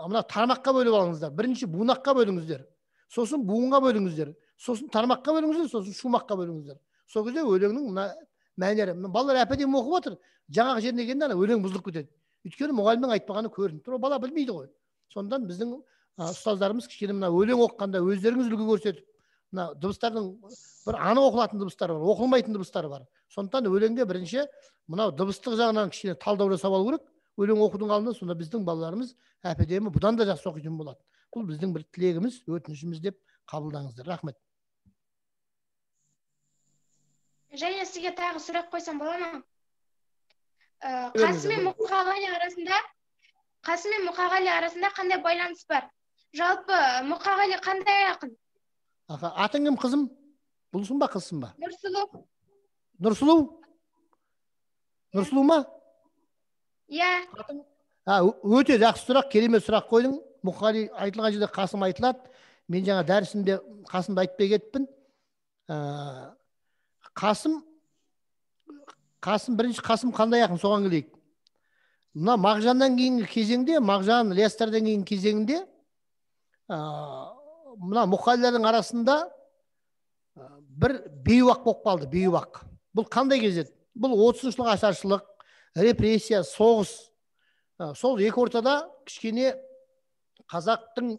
Speaker 1: мына тармаққа бөліп алыңыздар. Бірінші бунаққа бөліңіздер. Сосын буынға бөліңіздер. Сосын тармаққа бөліңіздер, сосын шумаққа бөліңіздер. Сол кезде өлеңнің мына мәнері. Балалар әп-әдемі оқып отыр. Жаңағы жеріне келгенде өлең бұзылып кетеді. Өйткені мұғалімнің айтпағаны көрініп тұр. Бала білмейді ғой. Сондан біздің ұстаздарымыз кішкене мына өлең оқығанда өздеріңіз үлгі көрсетіп, мына дыбыстардың бір анық оқылатын дыбыстары бар, оқылмайтын дыбыстары бар. Сондықтан өлеңге бірінші мынау дыбыстық жағынан кішкене талдау жасап алу керек. Өлең оқудың алдында сонда біздің балаларымыз әп-әдемі бұдан да жақсы оқитын болады. Бұл біздің бір тілегіміз, өтінішіміз деп қабылдаңыздар. Рахмет.
Speaker 12: Және сізге тағы сұрақ қойсам бола ма? Қасым мен Мұқағали арасында қандай байланыс бар? Жалпы Мұқағали қандай ақын?
Speaker 1: Атың кім, қызым? Бұлсың ба, қызсың ба?
Speaker 12: Нұрсұлу.
Speaker 1: Нұрсұлу? Нұрсұлу ма?
Speaker 12: Иә.
Speaker 1: Өте жақсы сұрақ, керемет сұрақ қойдың. Мұқағали айтылған жерде Қасым айтылады. Мен жаңа дәрісімде Қасымды айтпай кетіппін. Бірінші Қасым қандай ақын, соған келейік. Мына Мағжаннан кейінгі кезеңде, Мағжан, Ілиястардан кейінгі кезеңде мына мұқағалилардың арасында бір бейуақ болып қалды, бейуақ. Бұл қандай кез еді? Бұл 30-жылық ашаршылық, репрессия, соғыс. Сол екі ортада кішкене қазақтың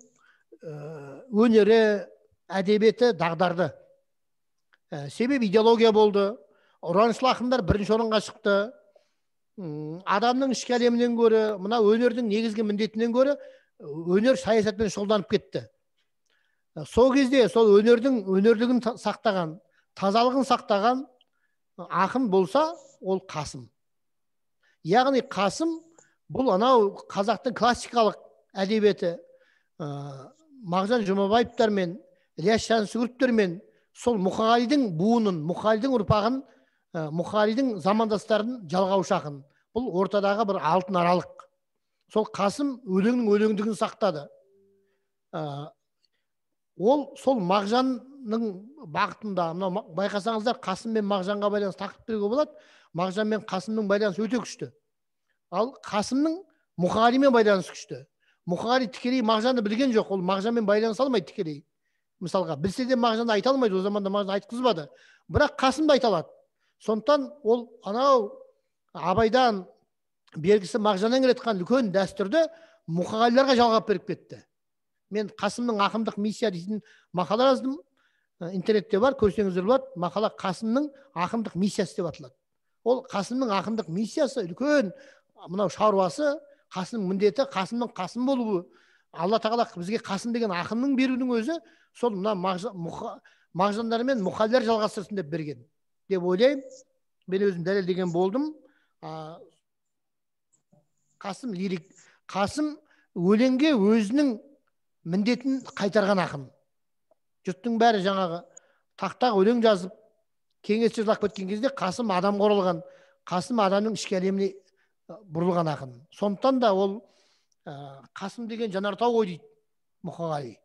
Speaker 1: өнері, әдебиеті дағдарды. Себебі идеология болды. Ұраншыл ақындар бірінші орынға шықты. Адамның ішкі әлемінен гөрі, мына өнердің негізгі міндетінен гөрі, өнер саясатпен шұғылданып кетті. Сол кезде сол өнерлігін сақтаған, тазалығын сақтаған ақын болса, ол Қасым. Яғни Қасым бұл анау қазақтың классикалық әдебиеті Мағжан Жұмабаевтармен, Ілияс Жансүгіровтермен сол Мұқағалидың буынын, Мұқағалидың ұрпағын, Мұқағалидың замандастарын жалғаушы ақын. Бұл ортадағы бір алтын аралық. Сол Қасым өлеңдігін сақтады. Ол сол Мағжанның бағытында, байқасаңыздар, Қасым мен Мағжанға байланыс тақырып беруге болады. Мағжан мен Қасымның байланысы өте күшті. Ал Қасымның Мұқағалимен байланысы күшті. Мұқағали тікелей Мағжанды білген жоқ, ол Мағжанмен байланыс алмайды тікелей. Мысалға, білсе де Мағжанды айта алмайды, о заманда Мағжан айтқызбады. Бірақ Қасымды айта алады. Сондықтан ол анау Абайдан бергісі Мағжаннан келетқан үлкен дәстүрді Мұқағалиларға жалғап беріп кетті. Мен Қасымның ақындық миссия дейтін мақала жаздым. Интернетте бар, көрсеңіздер болады. Мақала Қасымның ақындық миссиясы деп аталады. Ол Қасымның ақындық миссиясы үлкен мынау шаруасы, Қасымның міндеті, Қасымның Қасым болуы. Алла тағала бізге Қасым деген ақынның берудің өзі сол мына Мағжандар мен Мұқағалилар жалғастырсын деп берген деп ойлаймын. Мен өзім дәлелдеген болдым. Қасым лирик. Қасым өлеңге өзінің міндетін қайтарған ақын. Жұрттың бәрі жаңағы тақтағы өлең жазып, кеңесші жылап кеткен кезде Қасым адам қорылған, Қасым адамның ішкі әлеміне бұрылған ақын. Сондықтан да ол Қасым деген жанартау ғой дейді Мұқағали.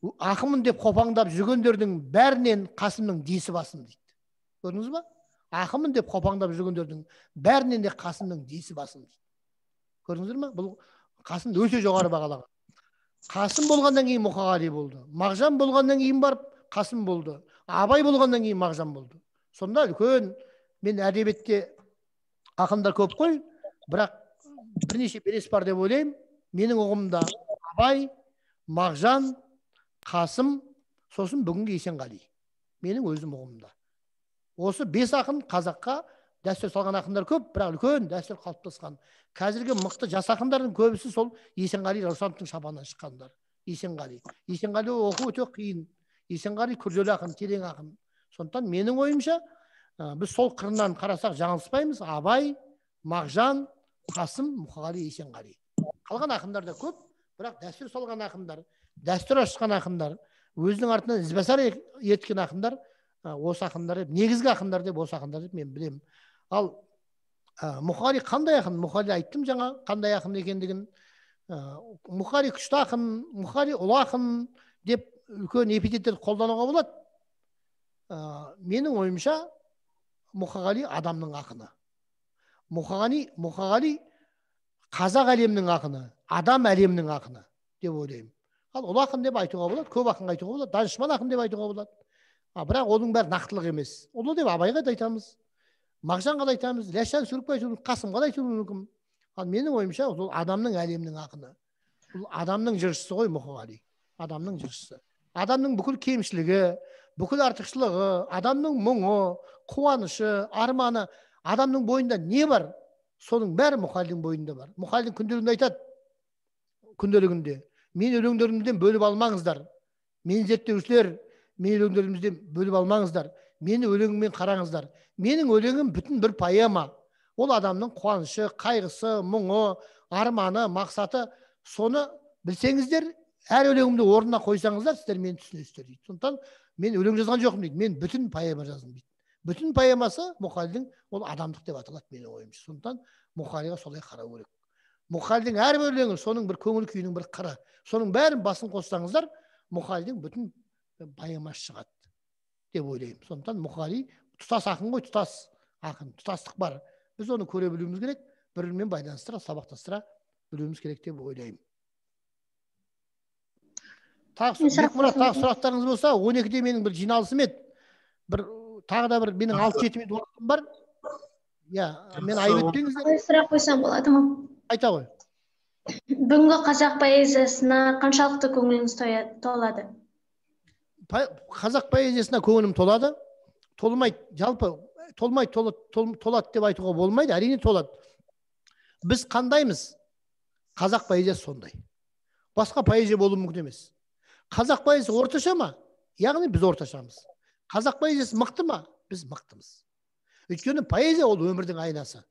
Speaker 1: Ақымын деп қопаңдап жүргендердің бәрінен Қасымның десі басым дейді. Көрдіңіз ба? Ақымын деп қопаңдап жүргендердің бәрінен де Қасымның десі басым дейді. Көрдіңіздер ме? Бұл Қасымды өте жоғары бағалаған. Қасым болғаннан кейін Мұқағали болды. Мағжан болғаннан кейін барып Қасым болды. Абай болғаннан кейін Мағжан болды. Сонда үлкен, мен әдебиетте ақындар көп қой, бірақ бірнеше белес бар деп ойлаймын. Менің ұғымда Абай, Мағжан, Қасым, сосын бүгінгі Есенғали. Менің өзім ұғымда. Осы 5 ақын қазаққа дәстүр салған ақындар көп, бірақ үлкен дәстүр қалыптасқан. Қазіргі мықты жас ақындардың көбісі сол Есенғали Раушановтың шабанынан шыққандар. Есенғали оқу өте қиын. Есенғали күрделі ақын, терең ақын. Сондықтан менің ойымша, біз сол қырынан қарасақ жаңылыспаймыз. Абай, Мағжан, Қасым, Мұқағали, Есенғали. Қалған ақындар да көп, бірақ дәстүр салған ақындар, дәстүр ашқан ақындар, өзінің артынан ізбасар еткен ақындар, осы ақындар, негізгі ақындар деп осы ақындар деп мен білемін. Ал Мұқағали қандай ақын? Мұқағали айттым жаңа қандай ақын екендігін. Мұқағали күшті ақын, Мұқағали ұлы ақын деп үлкен эпитеттер қолдануға болады. менің ойымша Мұқағали адамның ақыны. Мұқағали қазақ әлемінің ақыны, адам әлемінің ақыны деп ойлаймын. Ал ұлы ақын деп айтуға болады, көп ақын айтуға болады, данышпан ақын деп айтуға болады. Бірақ оның бәрі нақтылық емес. Ұлы деп Абайға да айтамыз, Мағжанға да айтамыз, Ләшан Сүрікбай айтуымыз, Қасымға да айтуымыз мүмкін. Ал менің ойымша ол адамның әлемінің ақыны. Бұл адамның жыршысы ғой Мұқағали. Адамның жыршысы. Адамның бүкіл кемшілігі, бүкіл артықшылығы, адамның мұңы, қуанышы, арманы, адамның бойында не бар? Соның бәрі Мұқағалидың бойында бар. Мұқағалидың күнделігінде айтады, күнделігінде: мен өлеңдерімізден бөліп алмаңыздар. Мен зерттеушілер, мен өлеңдерімізден бөліп алмаңыздар. Мені өлеңіммен қараңыздар. Менің өлеңім бүтін бір поэма. Ол адамның қуанышы, қайғысы, мұңы, арманы, мақсаты. Соны білсеңіздер, әр өлеңімді орнына қойсаңыздар, сіздер мені түсінесіздер дейді. Сондықтан мен өлең жазған жоқпын дейді. Мен бүтін поэма жаздым дейді. Бүтін поэмасы Мұқағалидың ол адамдық деп аталады менің ойымша. Сондықтан Мұқағалиға солай қарау керек. Мұқағалидың әрбір өлеңі соның бір көңіл күйінің бір қыры. Соның бәрін басын қоссаңыздар, Мұқағалидың бүтін поэмасы шығады деп ойлаймын. Сондықтан Мұқағали тұтас ақын ғой, тұтас ақын, тұтастық бар. Біз оны көре білуіміз керек, бір-бірімен байланыстыра, сабақтастыра білуіміз керек деп ойлаймын. Тағы сұрақтарыңыз болса, 12-де менің бір жиналысым еді. Тағы да бір менің 6-7 минут уақытым бар. Мен айып өтпеңіздер.
Speaker 5: Сұрақ қойсам болады ма?
Speaker 1: Айта ғой.
Speaker 5: Бүгінгі қазақ поэзиясына қаншалықты көңіліңіз толады?
Speaker 1: Қазақ поэзиясына көңілім толады. Толмайды, жалпы толады деп айтуға болмайды, әрине толады. Біз қандаймыз? Қазақ поэзиясы сондай. Басқа поэзия болуы мүмкін емес. Қазақ поэзиясы орташа ма? Яғни біз орташамыз. Қазақ поэзиясы мықты ма? Біз мықтымыз. Өйткені поэзия ол өмірдің айнасы.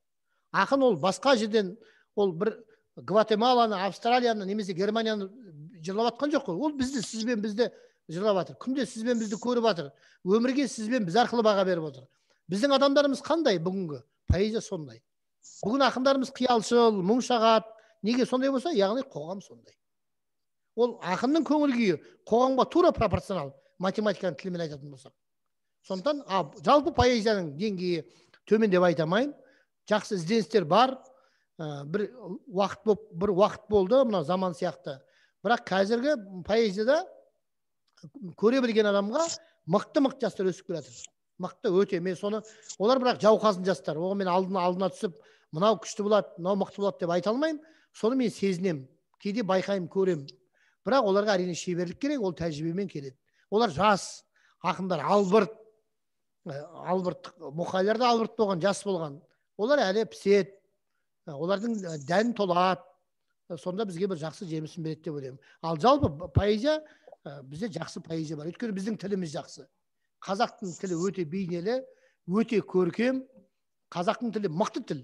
Speaker 1: Ақын ол басқа жерден, ол бір Гватемаланы, Австралияны, немесе Германияны жырлап атқан жоқ қой. Ол бізді, сізбен бізді жырлап атыр. Күнде сізбен бізді көріп атыр. Өмірге сізбен біз арқылы баға беріп отыр. Біздің адамдарымыз қандай бүгінгі? Поэзия сондай. Бүгін ақындарымыз қиялшыл, мұң шағат. Неге сондай болса? Яғни қоғам сондай. Ол ақынның көңіл күйі қоғамға тура пропорционал, математиканың тілімен айтатын болсақ. Сондықтан жалпы поэзияның деңгейі төмен деп айта алмаймын. Жақсы ізденістер бар. Бір уақыт болды, мына заман сияқты. Бірақ қазіргі поэзияда көре білген адамға мықты жастар өсіп келе жатыр. Мықты өте. Мен соны, олар бірақ жауқазын жастар. Оған мен алдына түсіп, мынау күшті болады, мынау мықты болады деп айта алмаймын. Соны мен сезінем. Кейде байқаймын, көрем. Бірақ оларға әрине шеберлік керек, ол тәжірибемен келеді. Олар жас, ақындар албырт, Мұқағалилар да албырт болған, жас болған. Олар әлі піседі. Олардың дән толады. Сонда бізге бір жақсы жемісін береді деп ойлаймын. Ал жалпы поэзия, бізде жақсы поэзия бар. Өйткені біздің тіліміз жақсы. Қазақтың тілі өте бейнелі, өте көркем. Қазақтың тілі мықты тіл.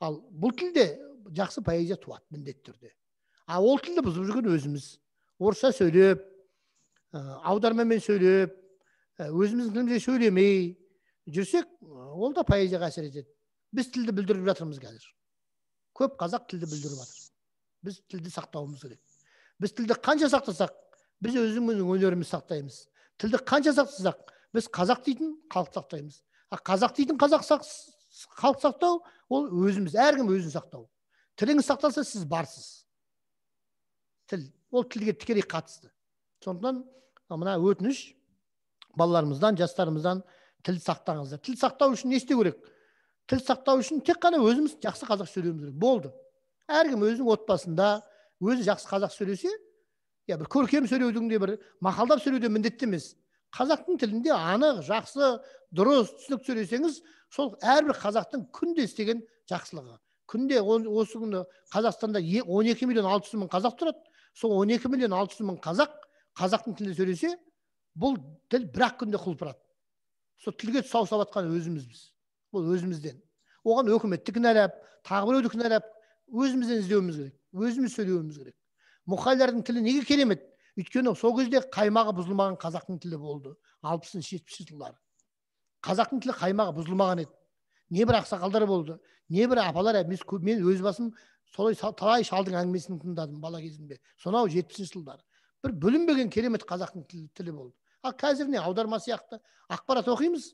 Speaker 1: Ал бұл тілде жақсы поэзия туады міндетті түрде. Ал ол тілді бұзып жүрген өзіміз. Орысша сөйлеп, аудармамен сөйлеп, өзіміздің тілімізде сөйлемей жүрсек, ол да поэзияға әсер етеді. Біз тілді бүлдіріп жатырмыз қазір. Көп қазақ тілді бүлдіріп жатыр. Біз тілді сақтауымыз керек. Біз тілді қанша сақтасақ, біз өзіміздің өнерімізді сақтаймыз. Тілді қанша сақтасақ, біз қазақ дейтін халық сақтаймыз. Қазақ дейтін халық сақтау, ол өзіміз, әркім өзін сақтау. Тіліңіз сақталса, сіз барсыз. Тіл, ол тілге тікелей қатысты. Сондықтан мына өтініш балаларымыздан, жастарымыздан тіл сақтаңыздар. Тіл сақтау үшін не істеу керек? Тіл сақтау үшін тек қана өзіміз жақсы қазақ сөйлеуіміз керек. Болды. Әркім өзінің отбасында өзі жақсы қазақ сөйлесе, бір көркем сөйлеудің де, бір мақалдап сөйлеуде міндетті емес. Қазақтың тілінде анық, жақсы, дұрыс, түсінікті сөйлесеңіз, сол әрбір қазақтың күнде істеген жақсылығы. Күнде осы күні Қазақстанда 12.600.000 қазақ тұрады. Сол 12.600.000 қазақтың тілінде сөйлесе, бұл тіл бір-ақ күнде құлпырады. Сол тілге тұсау салып өзімізбіз. Бұл өзімізден. Оған өкіметті кінәлап, тағы біреуді кінәлап, өзімізден іздеуіміз керек. Өзіміз сөйлеуіміз керек. Мұқағалилардың тілі неге керемет? Өйткені сол кезде қаймағы бұзылмаған қазақтың тілі болды. 60-70 жылдары. Қазақтың тілі қаймағы бұзылмаған еді. Не бір ақсақалдар болды, не бір апалар, мен өз басым солай талай шалдың әңгімесін тыңдадым бала кезімде. Сонау 70 жылдары. Бір бүлінбеген керемет қазақтың тілі болды. Ал қазір не аударма сияқты ақпарат оқимыз,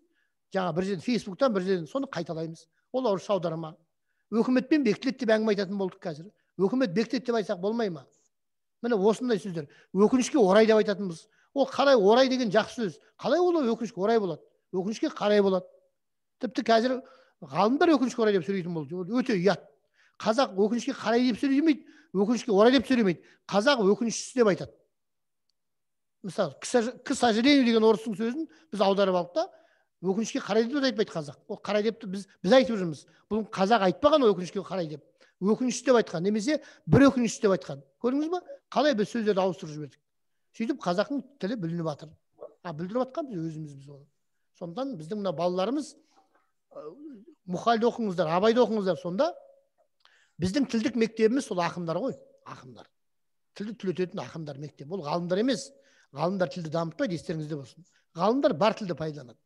Speaker 1: жаңа бір жерден Фейсбуктан бір жерден соны қайталаймыз. Ол орысша аударма. Өкіметпен бекітіледі деп әңгіме айтатын болдық қазір. Өкімет бекітеді деп айтсақ болмай ма? Міне осындай сөздер. Өкінішке орай деп айтатынбыз. Ол қалай орай деген жақсы сөз. Қалай ол өкінішке орай болады? Өкінішке қарай болады. Тіпті қазір ғалымдар өкінішке орай деп сөйлейтін болды. Өте ұят. Қазақ өкінішке қарай деп сөйлемейді, өкінішке орай деп сөйлемейді. Қазақ өкінішсіз деп айтады. Мысалы, к сожалению деген орыстың сөзін біз аударып алдық та, өкінішке қарай деп айтпайды қазақ. Ол қарай деп біз айтып жүрміз. Бұл қазақ айтпаған өкінішке қарай деп. Өкініш деп айтқан, немесе бір өкініш деп айтқан. Көрдіңіз ба? Қалай біз сөздерді ауыстырып жібердік. Сөйтіп қазақтың тілі білініп жатыр. Білдіріп жатқан біз өзіміз оны. Сондықтан біздің мына балаларымыз Мұқалды оқыңыздар, Абайды оқыңыздар. Сонда біздің тілдік мектебіміз сол ақындар ғой, ақындар. Тілді түлететін ақындар мектебі. Ол ғалымдар емес. Ғалымдар тілді дамытпайды, естеріңізде болсын. Ғалымдар бар тілді пайдаланады.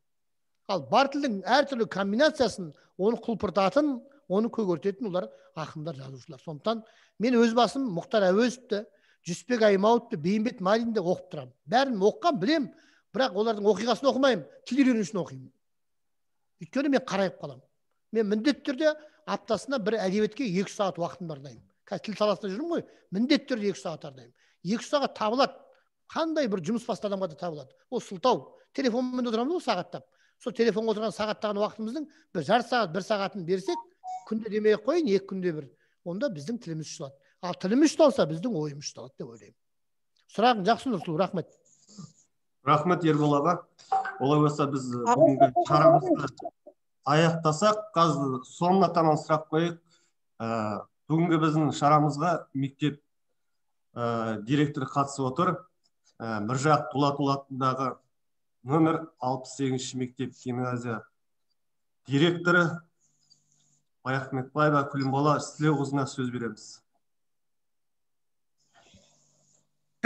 Speaker 1: Ал бар тілдің әртүрлі комбинациясын, оны құлпыртатын, оны көгертетін олар ақындар, жазушылар. Сондықтан мен өз басым Мұхтар Әуезовті, Жүсіпбек Аймауытты, Бейімбет Майлинді оқып тұрамын. Бәрін оққан, білем, бірақ олардың оқиғасын оқымаймын, тіл үйрену үшін оқимын. Өйткені мен қарайып қаламын. Мен міндетті түрде аптасына бір әдебиетке 2 сағат уақытым дайындаймын. Қазір тіл саласында жүрмін ғой, міндетті түрде 2 сағат дайындаймын. 2 сағат табылады. Қандай бір жұмыс басты адамға да табылады. Ол сылтау. Телефонмен отырамыз ғой сағаттап. Сол телефонға отырған сағаттаған уақытымыздың бір жарты сағат, 1 сағатын берсек, күнде демей қойын, 2 күнде бір. Онда біздің тіліміз ұшталады. Ал тіліміз ұшталса, біздің ойымыз ұшталады деп ойлаймын. Сұрағың жақсы, Нұрсұлу, рахмет.
Speaker 3: Рахмет, Ербол аға. Олай болса біз бүгінгі шарамызды аяқтасақ, қазір соңына таман сұрақ қойып, бүгінгі біздің шарамызға мектеп директоры қатысып отыр. Міржақ Дулатұлы атындағы нөмір 68-ші мектеп гимназия директоры Баяхметбаева Күлімбала Сілеуқызына сөз береміз.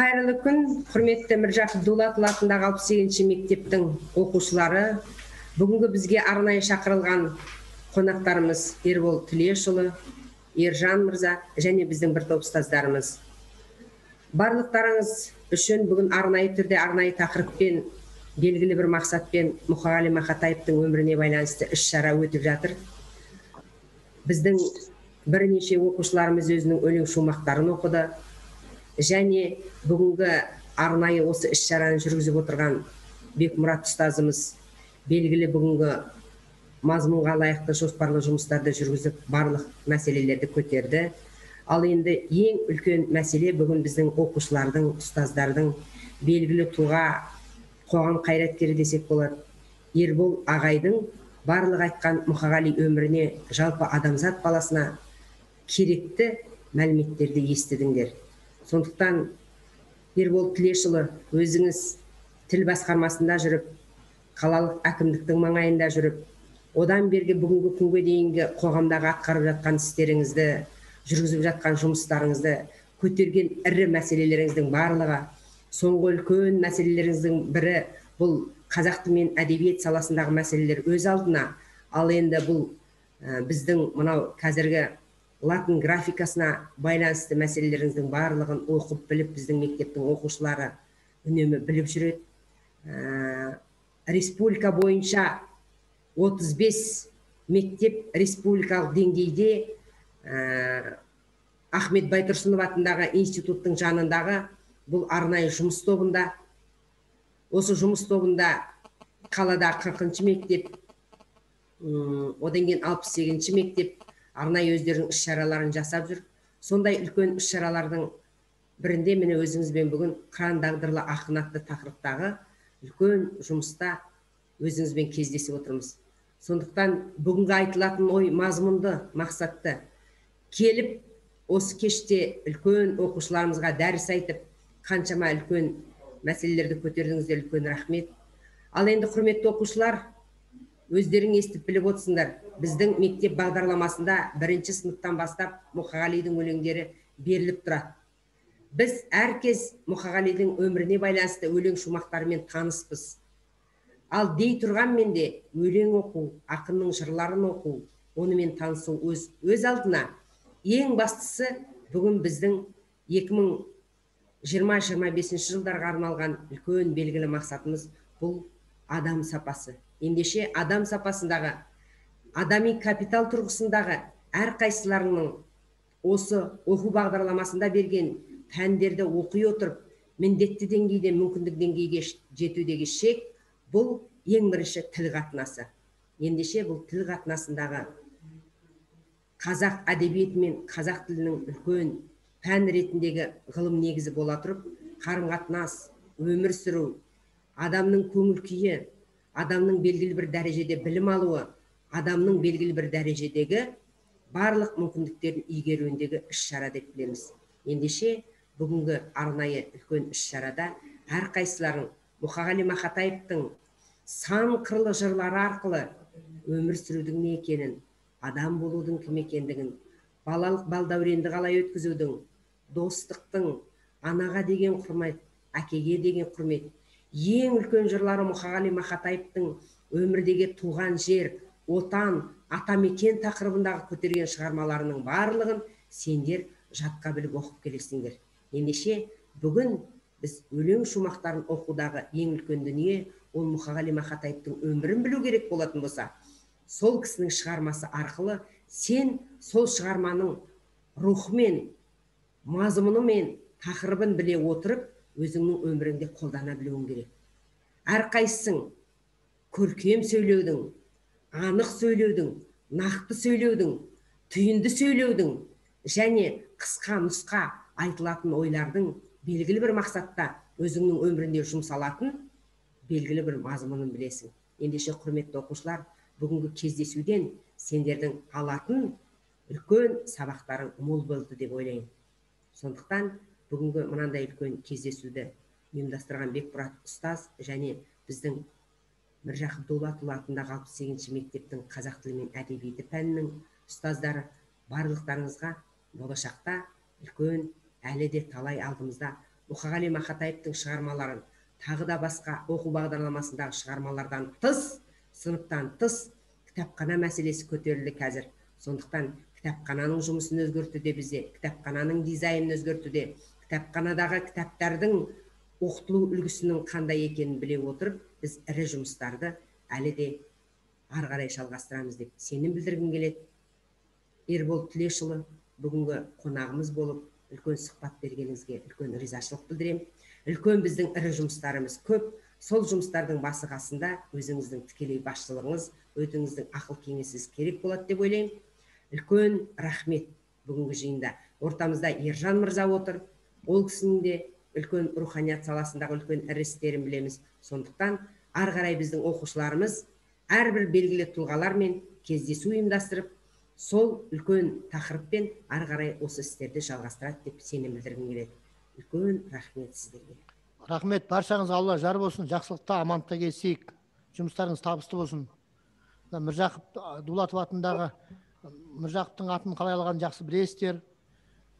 Speaker 13: Қайырлы күн, құрметті Міржақ Дулатұлы атындағы 68-ші мектептің оқушылары. Бүгінгі бізге арнайы шақырылған қонақтарымыз Ербол Түлешұлы, Ержан мырза және біздің бір топ ұстаздарымыз. Барлықтарыңыз үшін бүгін арнайы түрде арнайы тақырыппен, белгілі бір мақсатпен Мұқағали Мақатаевтың өміріне байланысты іс-шара өтіп жатыр. Біздің бірнеше оқушыларымыз өзінің өлең шумақтарын оқыды. Және бүгінгі арнайы осы іс-шараны жүргізіп отырған Бекмұрат ұстазымыз белгілі бүгінгі мазмұнға лайықты жоспарлы жұмыстарды жүргізіп барлық мәселелерді көтерді. Ал енді ең үлкен мәселе бүгін біздің оқушылардың, ұстаздардың, белгілі тұлға, қоғам қайраткері десек болады, Ербол ағайдың барлық айтқан Мұқағали өміріне, жалпы адамзат баласына керекті мәліметтерді естідіңдер. Сондықтан Ербол Түлешұлы, өзіңіз тіл басқармасында жүріп, қалалық әкімдіктің маңайында жүріп, одан бергі бүгінгі күнге дейінгі қоғамдағы атқарып жатқан істеріңізді, жүргізіп жатқан жұмыстарыңызды, көтерген ірі мәселелеріңіздің барлығы, соңғы үлкен мәселелеріңіздің бірі бұл қазақ тілі мен әдебиет саласындағы мәселелер өз алдына. Ал енді бұл біздің мынау қазіргі латын графикасына байланысты мәселелеріңіздің барлығын оқып біліп, біздің мектептің оқушылары үнемі біліп жүреді. Республика бойынша 35 мектеп республикалық деңгейде Ахмет Байтұрсынов атындағы институттың жанындағы бұл арнайы жұмыс тобында, осы жұмыс тобында қалада 40-ші мектеп, одан кейін 68-ші мектеп арнайы өздерінің іс-шараларын жасап жүр. Сондай үлкен іс-шаралардың бірінде міне өзіңізбен бүгін қыран тағдырлы ақын атты тақырыптағы үлкен жұмыста өзіңізбен кездесіп отырмыз. Сондықтан бүгінгі айтылатын ой мазмұнды, мақсатты. Келіп, осы кеште үлкен оқушыларымызға дәріс айтып, қаншама үлкен мәселелерді көтердіңіздер, үлкен рахмет. Ал енді құрметті оқушылар, өздерің естіп біліп отырсыңдар, біздің мектеп бағдарламасында 1-ші сыныптан бастап Мұқағалидың өлеңдері беріліп тұрады. Біз әркез Мұқағалидың өміріне байланысты өлең шумақтарымен таныспыз. Ал дей тұрғанмен де өлең оқу, ақынның жырларын оқу, онымен танысу өз алдына ең бастысы бүгін біздің 20-25 жылдарға арналған үлкен белгілі мақсатымыз бұл адам сапасы. Ендеше адам сапасындағы, адами капитал тұрғысындағы әрқайсыларының осы оқу бағдарламасында берген пәндерді оқи отырып, міндетті деңгейден мүмкіндік деңгейге жетудегі шек бұл ең бірінші тіл қатынасы. Ендеше бұл тіл қатынасындағы қазақ әдебиеті мен қазақ тілінің үлкен пән ретіндегі ғылым негізі бола тұрып, қарым-қатынас, өмір сүру, адамның көңіл күйі, адамның белгілі бір дәрежеде білім алуы, адамның белгілі бір дәрежедегі барлық мүмкіндіктерін игеруіндегі іс-шара деп білеміз. Ендеше бүгінгі арнайы үлкен іс-шарада әрқайсыларын Мұқағали Мақатаевтың сан қырлы жырлары арқылы өмір сүрудің не екенін, адам болудың кім екендігін, балалық балдәуренді қалай өткізудің, достықтың, анаға деген құрмет, әкеге деген құрмет, ең үлкен жырлары Мұқағали Мақатаевтың өмірдегі туған жер, отан, атамекен тақырыбындағы көтерген шығармаларының барлығын сендер жатқа біліп оқып келесіңдер. Ендеше бүгін біз өлең шумақтарын оқудағы ең үлкен дүние ол Мұқағали Мақатаевтың өмірін білу керек болатын болса, сол кісінің шығармасы арқылы сен сол шығарманың рухымен, мазмұнымен, тақырыбын біле отырып, өзіңнің өміріңде қолдана білуің керек. Әрқайсың көркем сөйлеудің, анық сөйлеудің, нақты сөйлеудің, түйінді сөйлеудің және қысқа нұсқа айтылатын ойлардың белгілі бір мақсатта өзіңнің өмірінде жұмсалатын белгілі бір мазмұнын білесің. Ендеше құрметті оқушылар, бүгінгі кездесуден сендердің алатын үлкен сабақтарың мол болды деп ойлаймын. Сондықтан бүгінгі мынандай үлкен кездесуді ұйымдастырған Бекмұрат ұстаз және біздің Міржақып Дулатұлы атындағы 68-ші мектептің қазақ тілі мен әдебиеті пәнінің ұстаздары барлықтарыңызға болашақта үлкен әлі де талай алдымызда Мұқағали Мақатаевтың шығармаларын тағы да басқа оқу бағдарламасындағы шығармалардан тыс, сыныптан тыс кітапхана мәселесі көтерілді қазір. Сондықтан кітапхананың жұмысын өзгертуде бізде, кітапхананың дизайнын өзгертуде, кітапханадағы кітаптардың оқытылу үлгісінің қандай екенін біле отырып, біз ірі жұмыстарды әлі де ары қарай жалғастырамыз деп сенім білдіргім келеді. Ербол Тілешұлы бүгінгі қонағымыз болып, үлкен сұхбат бергеніңізге үлкен ризашылық білдіремін. Үлкен біздің ірі жұмыстарымыз көп. Сол жұмыстардың басы қасында өзіңіздің тікелей басшылығыңыз, өзіңіздің ақыл кеңесіңіз керек болады деп ойлаймын. Үлкен рахмет бүгінгі жиында. Ортамызда Ержан мырза отыр. Ол кісінің де үлкен руханият саласындағы үлкен ірі істерін білеміз. Сондықтан ары қарай біздің оқушыларымыз әрбір белгілі тұлғалармен кездесу ұйымдастырып, сол үлкен тақырыппен ары қарай осы істерді жалғастырады деп сенім білдіргім келеді. Үлкен рахмет сіздерге.
Speaker 1: Рахмет, баршаңыз Алла жар болсын, жақсылықта, амандықта кездесейік. Жұмыстарыңыз табысты болсын. Міржақып Дулатов атындағы Міржақыптың атын қалай алғанын жақсы білесіздер.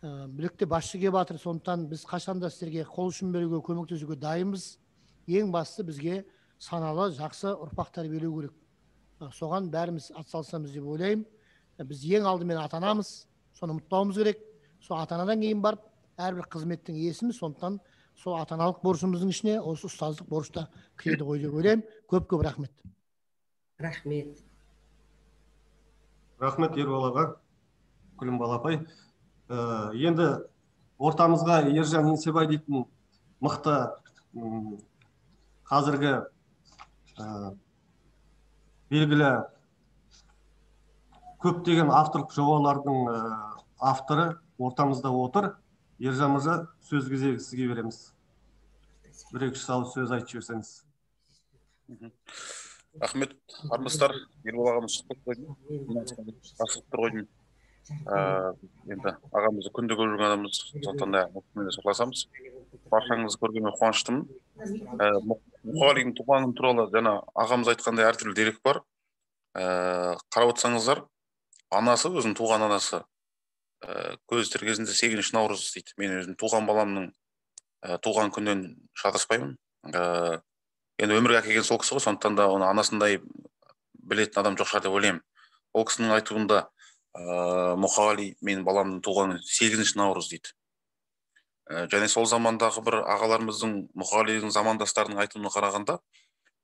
Speaker 1: Білікті басшы келіп жатыр, сондықтан біз қашанда сіздерге қол ұшын беруге, көмектесуге дайынбыз. Ең бастысы бізге саналы, жақсы ұрпақ тәрбиелеу керек. Соған бәріміз атсалысамыз деп ойлаймын. Біз ең алдымен ата-анамыз, соны ұмытпауымыз керек. Сол ата-анадан кейін барып, әрбір қызметтің иесіміз, сондықтан сол ата-аналық борышымыздың ішіне осы ұстаздық борышта кіреді ғой деп ойлаймын. Көп-көп рахмет.
Speaker 13: Рахмет.
Speaker 3: Рахмет Ербол аға, Күлімбал апай. Енді ортамызға Ержан Еңсебай дейтін мықты қазіргі белгілі көптеген авторлық жобалардың авторы ортамызда отыр. Ержан мырза, сөз кезегі сізге береміз. Бір-екі ауыз сөз айтып жіберсеңіз.
Speaker 14: Рахмет, армысыздар. Ербол ағамыз сұхбат қойдым. Жақсылықтар қойдым. Енді ағамызды күнде көріп жүрген адамымыз, сондықтан да мұқағалимен сырласамыз. Баршаңызды көргеніме қуаныштымын. Мұқағалидың туған күні туралы жаңа ағамыз айтқандай әртүрлі дерек бар. Қарап отырсаңыздар, анасы, өзінің туған анасы, көз тіркесінде 8 наурыз дейді. Мен өзім туған баламның туған күннен шатаспаймын. Енді өмірге әкелген сол кісі ғой, сондықтан да оны анасындай білетін адам жоқ шығар деп ойлаймын. Ол кісінің айтуында Мұқағали мен баламның туған күні 8 наурыз дейді. және сол замандағы бір ағаларымыздың мұқағалидың замандастарының айтуына қарағанда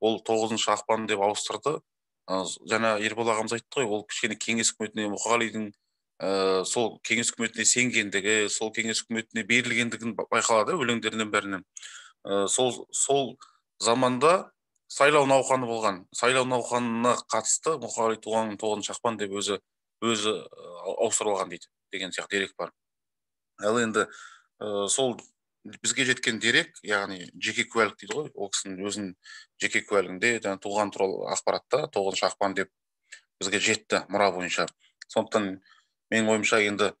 Speaker 14: ол 9 ақпан деп ауыстырды. Жаңа Ербол ағамыз айтты ғой, ол кішкене кеңес үкіметіне мұқағалидың сол кеңес үкіметіне сенгендігі, сол кеңес үкіметіне берілгендігін байқалады өлеңдерінен бәрінен. Сол заманда сайлау науқаны болған. Сайлау науқанына қатысты Мұқағали туған 9 ақпан деп өзі ауыстырып алған дейді деген сияқты дерек бар. Ал енді сол бізге жеткен дерек, яғни жеке куәлік дейді ғой, ол кісінің өзінің жеке куәлігінде туған туралы ақпаратта 9 ақпан деп бізге жетті мұра бойынша. Сондықтан менің ойымша енді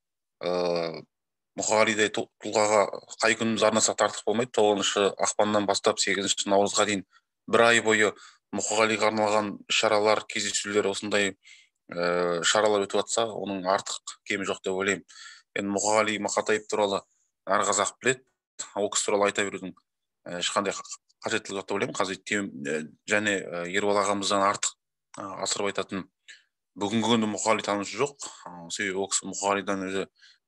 Speaker 14: Мұқағалидай тұлғаға қай күніміз арнасақ артық болмайды. 9 ақпаннан бастап 8 наурызға дейін бір ай бойы Мұқағалиға арналған шаралар, кездесулер, осындай шаралар өтіп жатса, оның артық кемі жоқ деп ойлаймын. Енді Мұқағали Мақатаев туралы әр қазақ біледі, ол кісі туралы айта берудің ешқандай қажеттілігі жоқ деп ойлаймын. Қазір және Ербол ағамыздан артық асырып айтатын бүгінгі күні Мұқағали танушы жоқ. Себебі ол кісі Мұқағалидан өзі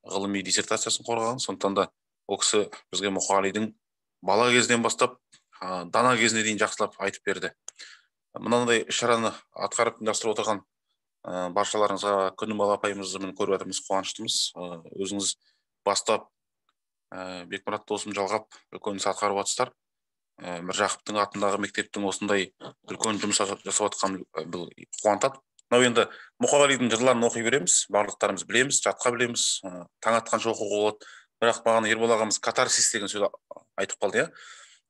Speaker 14: ғылыми диссертациясын қорғаған. Сондықтан да ол кісі бізге Мұқағалидың бала кезінен бастап дана кезіне дейін жақсылап айтып берді. Мынандай шараны атқарып ұйымдастырып отырған баршаларыңызға Күнімбал апайымызды көріп жатырмыз, қуаныштымыз. Өзіңіз бастап Бекмұрат досым жалғап үлкен іс атқарып жатсыздар. Міржақыптың атындағы мектептің осындай үлкен жұмыс жасап жатқан бұл қуантады. Мынау енді Мұқағалидың жырларын оқи береміз, барлықтарымыз білеміз, жатқа білеміз, таң атқанша оқуға болады. Бірақ маған Ербол ағамыз катарсис деген сөз айтып қалды, иә.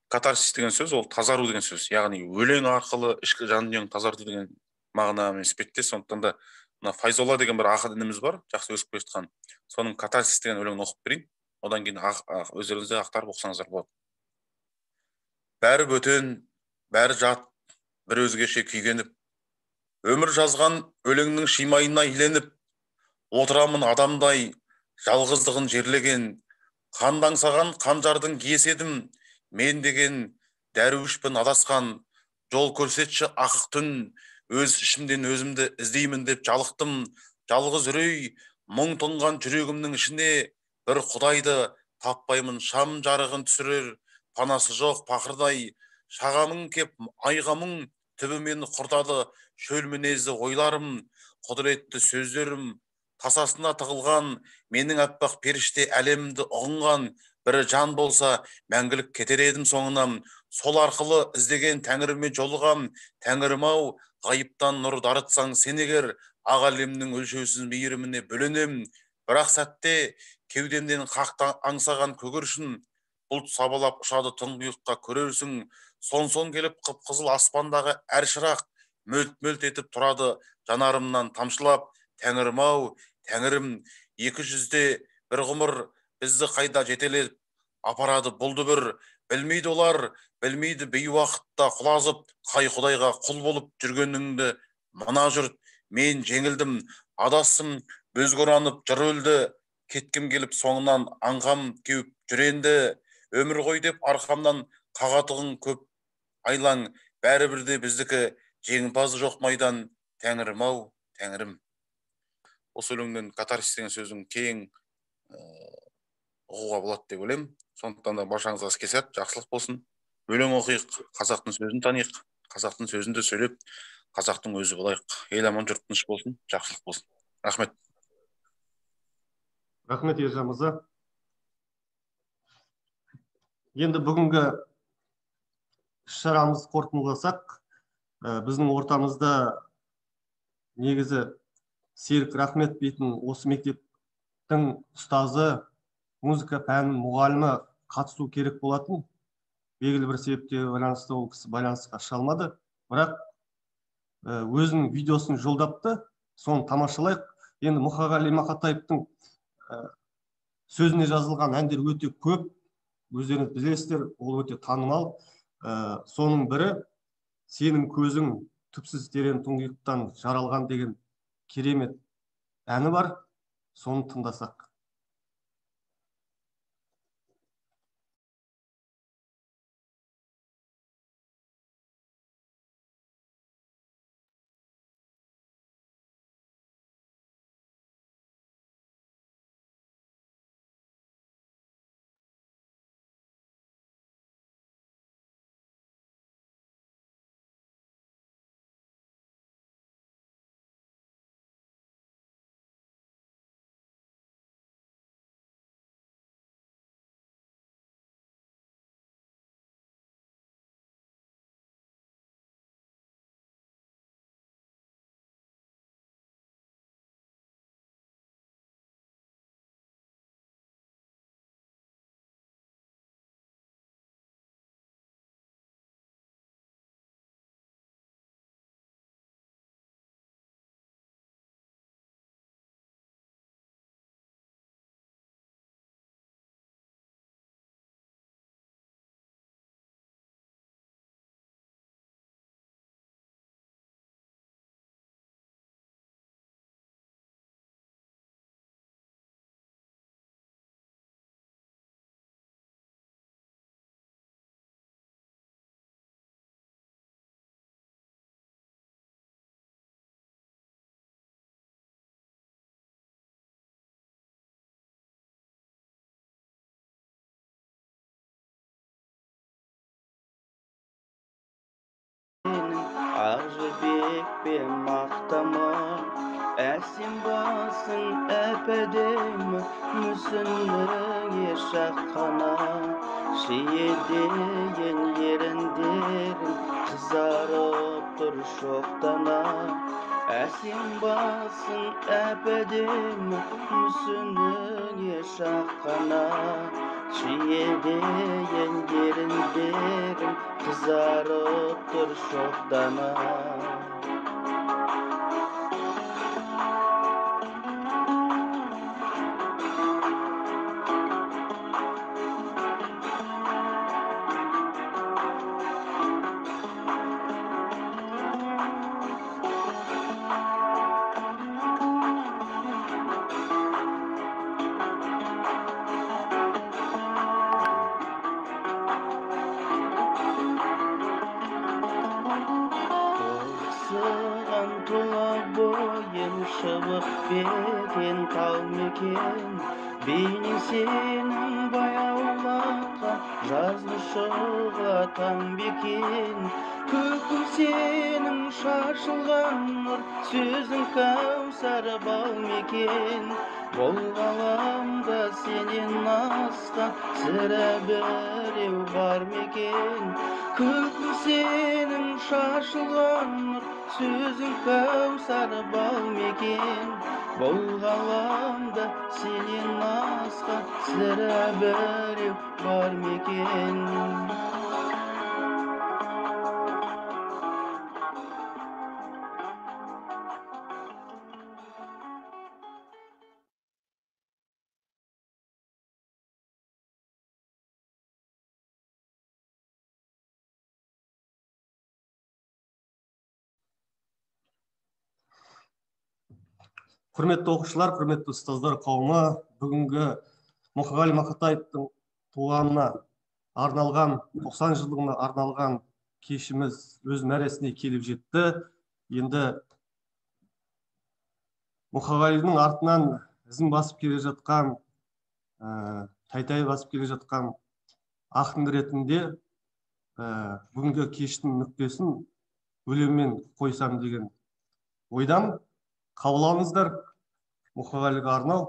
Speaker 14: Катарсис деген сөз ол тазару деген сөз. Яғни өлең арқылы ішкі жан дүниені тазарту деген мағынамен іспеттес. Сондықтан да мына Файзолла деген бір ақын ініміз бар, жақсы өсіп келе жатқан. Соның катарсис деген өлеңін оқып берейін. Одан кейін өздеріңіз де ақтарып оқысаңыздар болады. Бәрі бөтен, бәрі жат, бір өзгеше күйгеніп, өмір жазған өлеңнің шимайына иленіп, отырамын адамдай, жалғыздығын жерлеген, қандаңсаған қанжардың киесі едім, мен деген дәруішпін адасқан, жол көрсетші ақық түн, өз ішімден өзімді іздеймін деп жалықтым, жалғыз үрей, мұң тұнған жүрегімнің ішіне, бір құдайды таппаймын, шам жарығын түсірер, панасы жоқ пақырдай, шағамың кеп айғамың, түбімен құртады шөл мінезді ойларым, құдіретті сөздерім, тасасына тығылған, менің аппақ періште әлемді ұғынған, бірі жан болса, мәңгілік кетер едім соңынан, сол арқылы іздеген тәңіріме жолығам, тәңірім-ау, ғайыптан нұр дарытсаң сен егер, ақ әлемнің өлшеусіз мейіріміне бөленем, бірақ сәтте кеудемнен қақта аңсаған көгершін, бұлт сабалап ұшады тұңғиыққа көрерсің, сон келіп қып-қызыл аспандағы әр шырақ, мөлт-мөлт етіп тұрады жанарымнан тамшылап, тәңірім-ау, тәңірім, екі жүзде бір ғұмыр бізді қайда жетелеп апарады бұл дүбір, білмейді олар, білмейді бейуақытта құлазып, қай құдайға құл болып жүргеніңді, мына жұрт, мен жеңілдім, адассым, бөзге оранып жыр өлді, кеткім келіп соңынан аңғам кеуіп жүренді, өмір ғой деп арқамнан қағатығың көп айлаң, бәрібірде біздікі жеңімпазы жоқ майдан, тәңірім-ау, тәңірім. Осы өлеңнен катарсис деген сөздің кең ұғуға болады деп ойлаймын. Сондықтан да баршаңызға іске сәт, жақсылық болсын. Өлең оқиық, қазақтың сөзін таниық, қазақтың сөзінде сөйлеп, қазақтың өзі болайық. Ел аман, жұрт тыныш болсын, жақсылық болсын. Рахмет.
Speaker 3: Рахмет Ержан мырза. Енді бүгінгі шарамызды қорытындыласақ, біздің ортамызда негізі Серік Рахмет дейтін осы мектептің ұстазы, музыка пәнінің мұғалімі қатысу керек болатын. Белгілі бір себепке байланысты ол кісі байланысқа шыға алмады. Бірақ өзінің видеосын жолдапты, соны тамашалайық. Енді Мұқағали Мақатаевтың сөзіне жазылған әндер өте көп, өздеріңіз білесіздер, ол өте танымал. Соның бірі «Сенің көзің түпсіз терең тұңғиықтан жаралған» деген керемет әні бар, соны тыңдасақ.
Speaker 15: bekpe maqtama, әсем басың әпәдемі мүсіннің ешаққана, шиедеген еріндерін қызарып тұр шоқтана. Әсем басың әпәдемі мүсіннің ешаққана, шиедеген еріндерін қызарып тұр шоқтана. Шыбық бетін тау мекен, бейнең сенің баяулатқан жазмышыға таң бекен. Көкім сенің шашылған нұр, сөзің кәусар бал мекен. Бұл ғаламда сенен асқан сірә біреу бар мекен. Көкім сенің шашылған нұр, сөзің кәусар бал мекен. Бұл ғаламда сенен асқан сірә біреу бар мекен.
Speaker 3: Құрметті оқушылар, құрметті ұстаздар қауымы, бүгінгі Мұқағали Мақатаевтың туғанына арналған, 90 жылдығына арналған кешіміз өз мәресіне келіп жетті. Енді Мұқағалидың артынан ізін басып келе жатқан, тайтай басып келе жатқан ақын ретінде бүгінгі кештің нүктесін өлеңмен қойсам деген ойдан. Қабыл алыңыздар. Мұқағалиға арнау.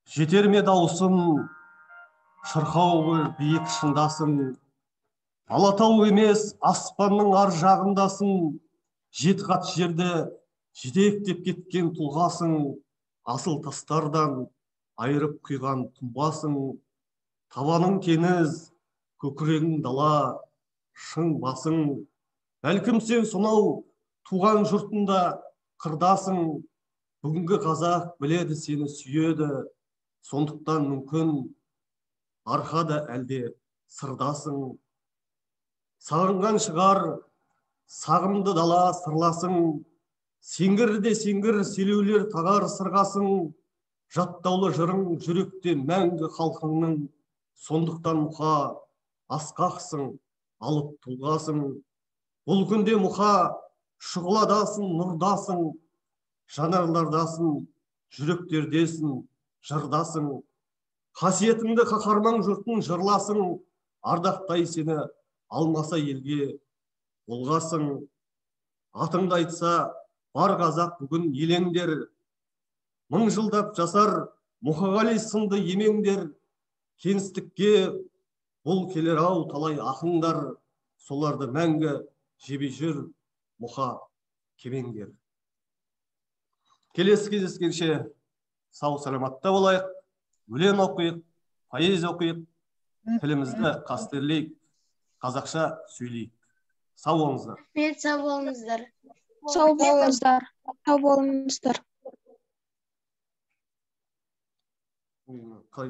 Speaker 3: Жетер ме даусым, шырқау бір биік шыңдасың, Алатау емес аспанның ар жағындасың, жеті қат жерді жетектеп кеткен тұлғасың, асыл тастардан айырып құйған тұнбасың, табаның теңіз, көкірегің дала, шың басың. Бәлкім сен сонау туған жұртында қырдасың, бүгінгі қазақ біледі сені сүйеді, сондықтан мүмкін арқада әлде сырдасың. Сағынған шығар, сағымды дала сырласың, сеңгір де сеңгір селеулер тағар сырғасың, жаттаулы жырың жүректе мәңгі халқыңның, сондықтан мұқа асқақсың, алып тұлғасың. Бұл күнде мұқа шұғыладасың, нұрдасың, жанарлардасың, жүректердесің, жырдасың. Қасиетіңді қаһарман жұртын жырласың, ардақтай сені алмаса елге болғасың. Атыңды айтса бар қазақ бүгін елеңдер, мың жылдап жасар Мұқағали сынды емеңдер. Кеңістікке бұл келер ау талай ақындар, соларды мәңгі жебе жүр мұқа кемеңдер. Келесі кездескенше сау саламатта болайық, өлең оқиық, поэзия оқиық, тілімізді қастерлейік, қазақша сөйлейік. Сау болыңыздар.
Speaker 8: Сау болыңыздар.
Speaker 11: Сау болыңыздар. Сау болыңыздар.
Speaker 3: Қалай